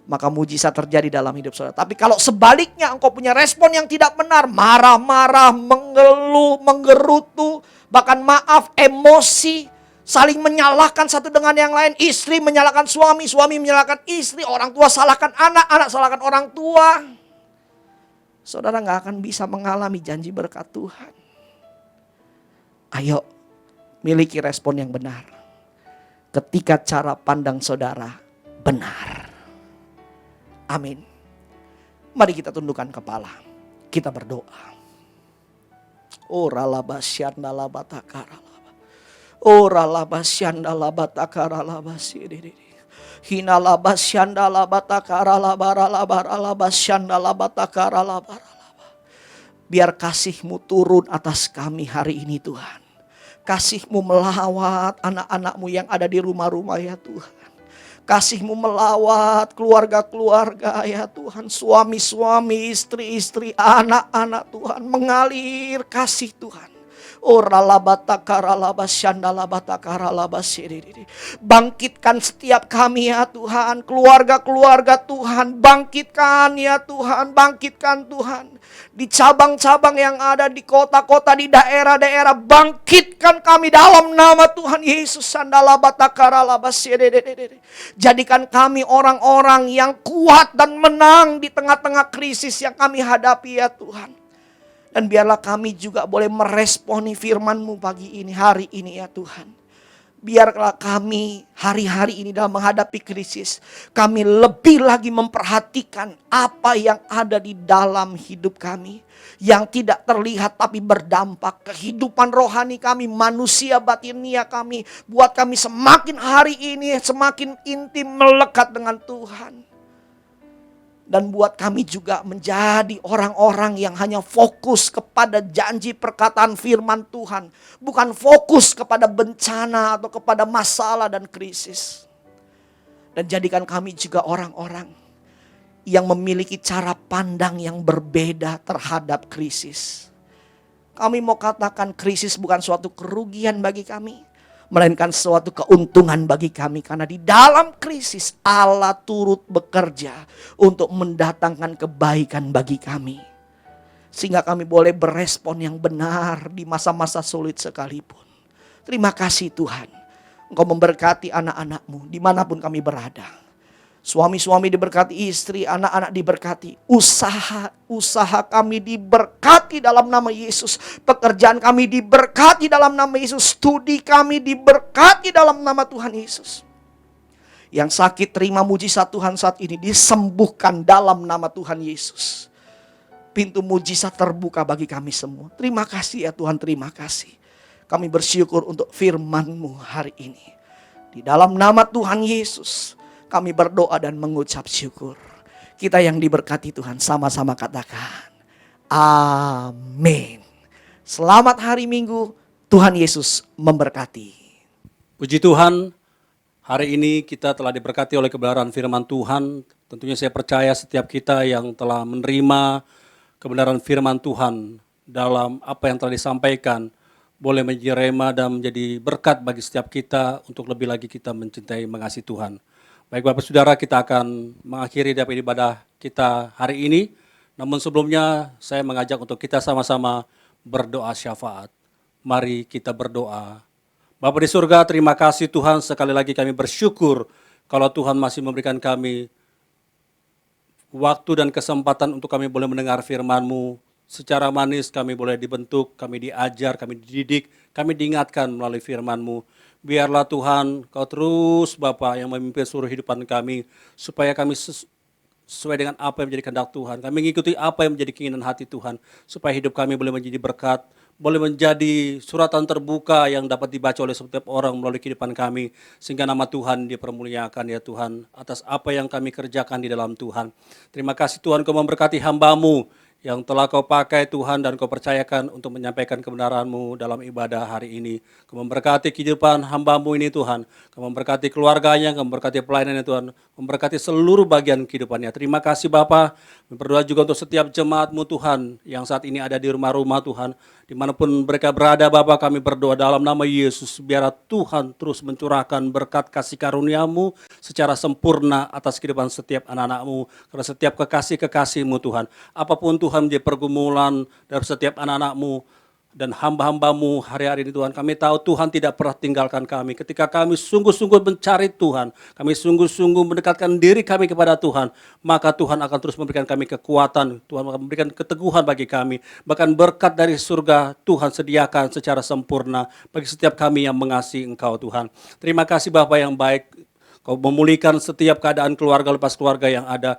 maka mujizat terjadi dalam hidup saudara. Tapi kalau sebaliknya engkau punya respon yang tidak benar, marah-marah, mengeluh, menggerutu, bahkan maaf, emosi, saling menyalahkan satu dengan yang lain, istri menyalahkan suami, suami menyalahkan istri, orang tua salahkan anak, anak salahkan orang tua, saudara gak akan bisa mengalami janji berkat Tuhan. Ayo, miliki respon yang benar ketika cara pandang saudara benar. Amin. Mari kita tundukkan kepala. Kita berdoa. Ora labasyanda labatakaralaba. Ora labasyanda labatakaralabasi. Hina labasyanda labatakaralabaralabaralabasyanda labatakaralabaralaba. Biar kasih-Mu turun atas kami hari ini Tuhan. Kasih-Mu melawat anak-anak-Mu yang ada di rumah-rumah ya Tuhan. Kasih-Mu melawat keluarga-keluarga ya Tuhan. Suami-suami, istri-istri, anak-anak Tuhan. Mengalir kasih Tuhan. Bangkitkan setiap kami ya Tuhan. Keluarga-keluarga Tuhan. Bangkitkan ya Tuhan. Bangkitkan Tuhan. Di cabang-cabang yang ada di kota-kota, di daerah-daerah, bangkitkan kami dalam nama Tuhan Yesus. Jadikan kami orang-orang yang kuat dan menang di tengah-tengah krisis yang kami hadapi ya Tuhan. Dan biarlah kami juga boleh meresponi firman-Mu pagi ini, hari ini ya Tuhan. Biarlah kami hari-hari ini dalam menghadapi krisis, kami lebih lagi memperhatikan apa yang ada di dalam hidup kami. Yang tidak terlihat tapi berdampak. Kehidupan rohani kami, manusia batinia kami. Buat kami semakin hari ini semakin intim melekat dengan Tuhan. Dan buat kami juga menjadi orang-orang yang hanya fokus kepada janji perkataan firman Tuhan. Bukan fokus kepada bencana atau kepada masalah dan krisis. Dan jadikan kami juga orang-orang yang memiliki cara pandang yang berbeda terhadap krisis. Kami mau katakan krisis bukan suatu kerugian bagi kami. Melainkan suatu keuntungan bagi kami. Karena di dalam krisis Allah turut bekerja untuk mendatangkan kebaikan bagi kami. Sehingga kami boleh berespon yang benar di masa-masa sulit sekalipun. Terima kasih Tuhan. Engkau memberkati anak-anak-Mu dimanapun kami berada. Suami-suami diberkati, istri, anak-anak diberkati. Usaha kami diberkati dalam nama Yesus. Pekerjaan kami diberkati dalam nama Yesus. Studi kami diberkati dalam nama Tuhan Yesus. Yang sakit terima mujizat Tuhan saat ini disembuhkan dalam nama Tuhan Yesus. Pintu mujizat terbuka bagi kami semua. Terima kasih ya Tuhan, terima kasih. Kami bersyukur untuk firman-Mu hari ini. Di dalam nama Tuhan Yesus. Kami berdoa dan mengucap syukur. Kita yang diberkati Tuhan sama-sama katakan amin. Selamat hari Minggu, Tuhan Yesus memberkati. Puji Tuhan, hari ini kita telah diberkati oleh kebenaran firman Tuhan. Tentunya saya percaya setiap kita yang telah menerima kebenaran firman Tuhan dalam apa yang telah disampaikan boleh menjadi rema dan menjadi berkat bagi setiap kita untuk lebih lagi kita mencintai mengasihi Tuhan. Baik Bapak Saudara, kita akan mengakhiri dari ibadah kita hari ini. Namun sebelumnya saya mengajak untuk kita sama-sama berdoa syafaat. Mari kita berdoa. Bapa di surga, terima kasih Tuhan, sekali lagi kami bersyukur kalau Tuhan masih memberikan kami waktu dan kesempatan untuk kami boleh mendengar firman-Mu. Secara manis kami boleh dibentuk, kami diajar, kami dididik, kami diingatkan melalui firman-Mu. Biarlah Tuhan, Kau terus Bapa yang memimpin seluruh kehidupan kami, supaya kami sesuai dengan apa yang menjadi kehendak Tuhan. Kami mengikuti apa yang menjadi keinginan hati Tuhan, supaya hidup kami boleh menjadi berkat, boleh menjadi suratan terbuka yang dapat dibaca oleh setiap orang melalui kehidupan kami, sehingga nama Tuhan dipermuliakan ya Tuhan, atas apa yang kami kerjakan di dalam Tuhan. Terima kasih Tuhan, Kau memberkati hamba-Mu yang telah Kau pakai Tuhan dan Kau percayakan untuk menyampaikan kebenaran-Mu dalam ibadah hari ini. Kau memberkati kehidupan hamba-Mu ini Tuhan. Kau memberkati keluarganya, Kau memberkati pelayanannya Tuhan. Memberkati seluruh bagian kehidupannya. Terima kasih Bapa. Kami berdoa juga untuk setiap jemaat-Mu Tuhan yang saat ini ada di rumah-rumah Tuhan. Dimanapun mereka berada Bapa, kami berdoa dalam nama Yesus. Biar Tuhan terus mencurahkan berkat kasih karunia-Mu secara sempurna atas kehidupan setiap anak-anak-Mu. Karena setiap kekasih-kekasih-Mu Tuhan. Apapun Tuhan menjadi pergumulan dari setiap anak-anak-Mu dan hamba-hamba-Mu hari-hari ini Tuhan. Kami tahu Tuhan tidak pernah tinggalkan kami. Ketika kami sungguh-sungguh mencari Tuhan, kami sungguh-sungguh mendekatkan diri kami kepada Tuhan, maka Tuhan akan terus memberikan kami kekuatan, Tuhan akan memberikan keteguhan bagi kami. Bahkan berkat dari surga Tuhan sediakan secara sempurna bagi setiap kami yang mengasihi Engkau Tuhan. Terima kasih Bapa yang baik, Kau memulihkan setiap keadaan keluarga lepas keluarga yang ada.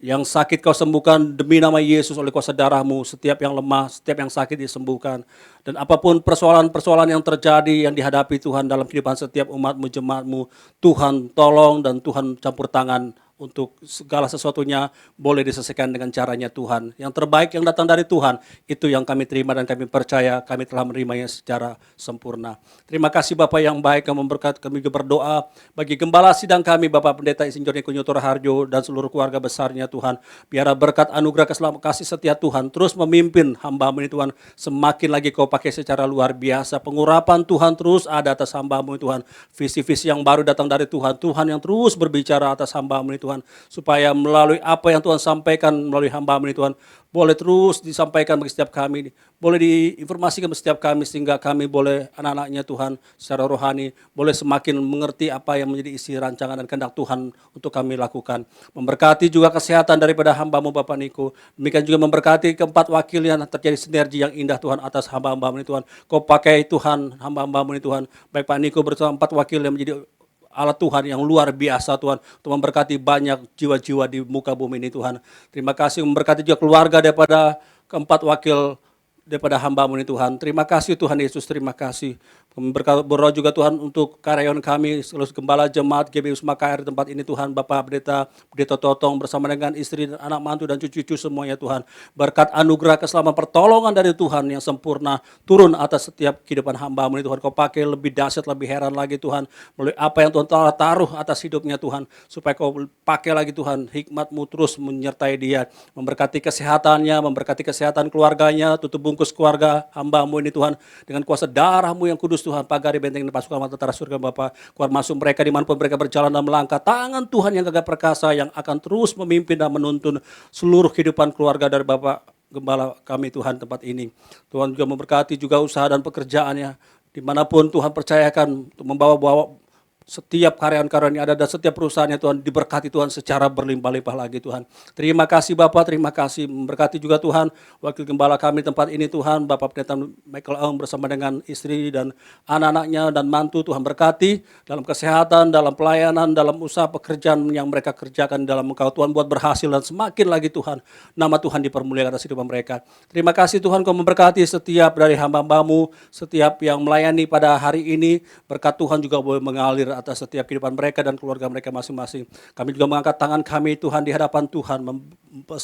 Yang sakit Kau sembuhkan demi nama Yesus oleh kuasa darah-Mu. Setiap yang lemah, setiap yang sakit disembuhkan. Dan apapun persoalan-persoalan yang terjadi, yang dihadapi Tuhan dalam kehidupan setiap umat-Mu, jemaat-Mu, Tuhan tolong dan Tuhan campur tangan untuk segala sesuatunya boleh diselesaikan dengan caranya Tuhan. Yang terbaik yang datang dari Tuhan, itu yang kami terima dan kami percaya kami telah menerimanya secara sempurna. Terima kasih Bapak yang baik, kami berkat, kami juga berdoa bagi gembala sidang kami, Bapak Pendeta Insinyur Kunyoto Raharjo dan seluruh keluarga besarnya Tuhan. Biar berkat anugerah keselamatan kasih setia Tuhan terus memimpin hamba-Mu ini Tuhan. Semakin lagi Kau pakai secara luar biasa. Pengurapan Tuhan terus ada atas hamba-Mu ini Tuhan. Visi-visi yang baru datang dari Tuhan. Tuhan yang terus berbicara atas hamba-Mu ini Tuhan. Supaya melalui apa yang Tuhan sampaikan melalui hamba-Mu ini Tuhan, boleh terus disampaikan bagi setiap kami, boleh diinformasikan bagi setiap kami, sehingga kami boleh anak-anaknya Tuhan secara rohani, boleh semakin mengerti apa yang menjadi isi rancangan dan kehendak Tuhan untuk kami lakukan. Memberkati juga kesehatan daripada hamba-Mu Bapak Niko, demikian juga memberkati keempat wakil yang terjadi sinergi yang indah Tuhan atas hamba-hamba-Mu ini Tuhan. Kau pakai Tuhan hamba-hamba-Mu ini Tuhan, baik Pak Niko bersama empat wakil yang menjadi alat Tuhan yang luar biasa Tuhan untuk memberkati banyak jiwa-jiwa di muka bumi ini Tuhan. Terima kasih memberkati juga keluarga daripada keempat wakil daripada hamba-Mu ini Tuhan. Terima kasih Tuhan Yesus, terima kasih. Berdoa juga Tuhan untuk karyawan kami, seluruh gembala jemaat GBI Wisma KR di tempat ini Tuhan, Bapak Pendeta Totong bersama dengan istri dan anak mantu dan cucu-cucu semuanya Tuhan. Berkat anugerah keselamatan pertolongan dari Tuhan yang sempurna turun atas setiap kehidupan hamba-Mu ini Tuhan. Kau pakai lebih dahsyat, lebih heran lagi Tuhan, melalui apa yang Tuhan telah taruh atas hidupnya Tuhan, supaya Kau pakai lagi Tuhan, hikmat-Mu terus menyertai dia, memberkati kesehatannya, memberkati kesehatan keluarganya, tutup bungkus keluarga hamba-Mu ini Tuhan, dengan kuasa darah-Mu yang kudus Tuhan, pagari benteng dan pasukan tentara surga Bapa, keluar masuk mereka dimanapun mereka berjalan dan melangkah, tangan Tuhan yang gagah perkasa yang akan terus memimpin dan menuntun seluruh kehidupan keluarga dari Bapak Gembala kami Tuhan tempat ini. Tuhan juga memberkati juga usaha dan pekerjaannya, dimanapun Tuhan percayakan untuk membawa setiap karyawan-karyawan yang ada dan setiap perusahaannya Tuhan diberkati Tuhan secara berlimpah-limpah lagi Tuhan. Terima kasih Bapak, terima kasih. Memberkati juga Tuhan wakil gembala kami tempat ini Tuhan, Bapak Pendeta Michael Aung bersama dengan istri dan anak-anaknya dan mantu, Tuhan berkati dalam kesehatan, dalam pelayanan, dalam usaha pekerjaan yang mereka kerjakan dalam Engkau Tuhan, buat berhasil dan semakin lagi Tuhan nama Tuhan dipermuliakan atas hidup mereka. Terima kasih Tuhan, Kau memberkati setiap dari hamba-hamba-Mu, setiap yang melayani pada hari ini, berkat Tuhan juga boleh mengalir atas setiap kehidupan mereka dan keluarga mereka masing-masing. Kami juga mengangkat tangan kami Tuhan di hadapan Tuhan,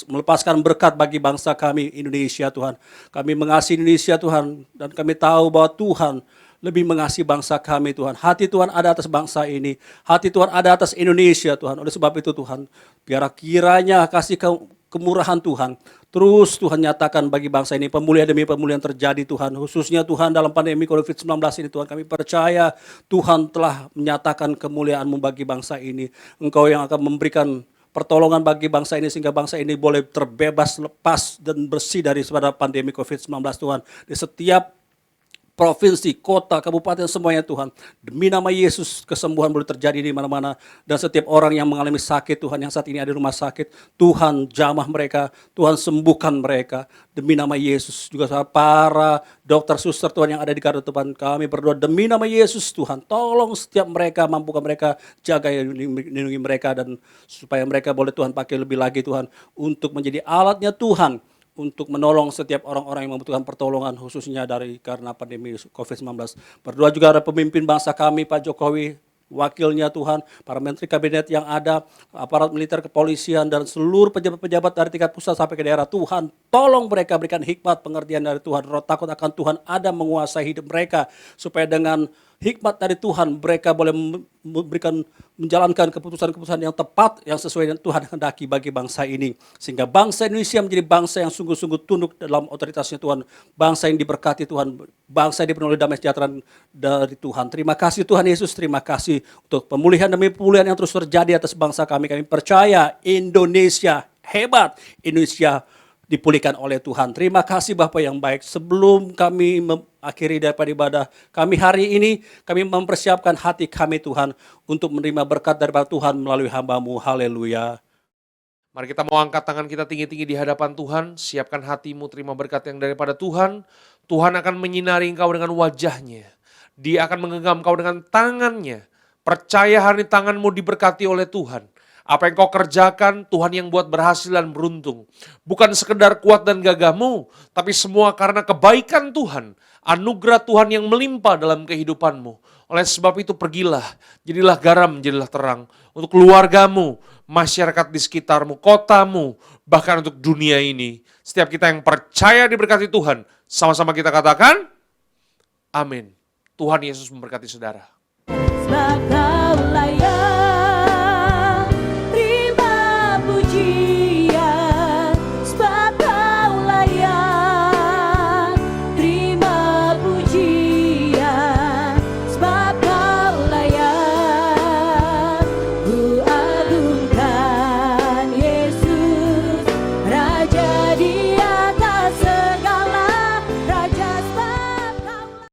melepaskan berkat bagi bangsa kami Indonesia Tuhan. Kami mengasihi Indonesia Tuhan, dan kami tahu bahwa Tuhan lebih mengasihi bangsa kami Tuhan. Hati Tuhan ada atas bangsa ini, hati Tuhan ada atas Indonesia Tuhan. Oleh sebab itu Tuhan, biar kiranya kasih kemurahan Tuhan terus Tuhan nyatakan bagi bangsa ini, pemulihan demi pemulihan terjadi Tuhan, khususnya Tuhan dalam pandemi COVID-19 ini Tuhan. Kami percaya Tuhan telah menyatakan kemuliaan-Mu bagi bangsa ini. Engkau yang akan memberikan pertolongan bagi bangsa ini sehingga bangsa ini boleh terbebas, lepas dan bersih dari pandemi COVID-19 Tuhan. Di setiap provinsi, kota, kabupaten, semuanya Tuhan. Demi nama Yesus, kesembuhan boleh terjadi di mana-mana. Dan setiap orang yang mengalami sakit Tuhan, yang saat ini ada di rumah sakit, Tuhan jamah mereka, Tuhan sembuhkan mereka. Demi nama Yesus, juga para dokter, suster Tuhan yang ada di garda depan, kami berdoa demi nama Yesus Tuhan. Tolong setiap mereka, mampukan mereka, jaga, lindungi mereka, dan supaya mereka boleh Tuhan pakai lebih lagi Tuhan, untuk menjadi alatnya Tuhan, untuk menolong setiap orang-orang yang membutuhkan pertolongan, khususnya karena pandemi COVID-19. Berdoa juga ada pemimpin bangsa kami, Pak Jokowi, wakilnya Tuhan, para menteri kabinet yang ada, aparat militer, kepolisian, dan seluruh pejabat-pejabat dari tingkat pusat sampai ke daerah. Tuhan, tolong mereka berikan hikmat pengertian dari Tuhan. Roh takut akan Tuhan ada menguasai hidup mereka, supaya dengan hikmat dari Tuhan mereka boleh menjalankan keputusan-keputusan yang tepat, yang sesuai dengan Tuhan hendaki bagi bangsa ini. Sehingga bangsa Indonesia menjadi bangsa yang sungguh-sungguh tunduk dalam otoritasnya Tuhan. Bangsa yang diberkati Tuhan, bangsa yang dipenuhi damai sejahtera dari Tuhan. Terima kasih Tuhan Yesus, terima kasih untuk pemulihan demi pemulihan yang terus terjadi atas bangsa kami. Kami percaya Indonesia hebat, Indonesia dipulihkan oleh Tuhan. Terima kasih Bapak yang baik. Sebelum kami mengakhiri daripada ibadah kami hari ini, kami mempersiapkan hati kami Tuhan untuk menerima berkat daripada Tuhan melalui hamba-Mu. Haleluya. Mari kita mau angkat tangan kita tinggi-tinggi di hadapan Tuhan. Siapkan hatimu terima berkat yang daripada Tuhan. Tuhan akan menyinari engkau dengan wajahnya. Dia akan menggenggam engkau dengan tangannya. Percaya hari ini tanganmu diberkati oleh Tuhan. Apa yang kau kerjakan, Tuhan yang buat berhasil dan beruntung. Bukan sekedar kuat dan gagahmu, tapi semua karena kebaikan Tuhan. Anugerah Tuhan yang melimpah dalam kehidupanmu. Oleh sebab itu pergilah, jadilah garam, jadilah terang. Untuk keluargamu, masyarakat di sekitarmu, kotamu, bahkan untuk dunia ini. Setiap kita yang percaya diberkati Tuhan, sama-sama kita katakan, amin. Tuhan Yesus memberkati saudara. Sebab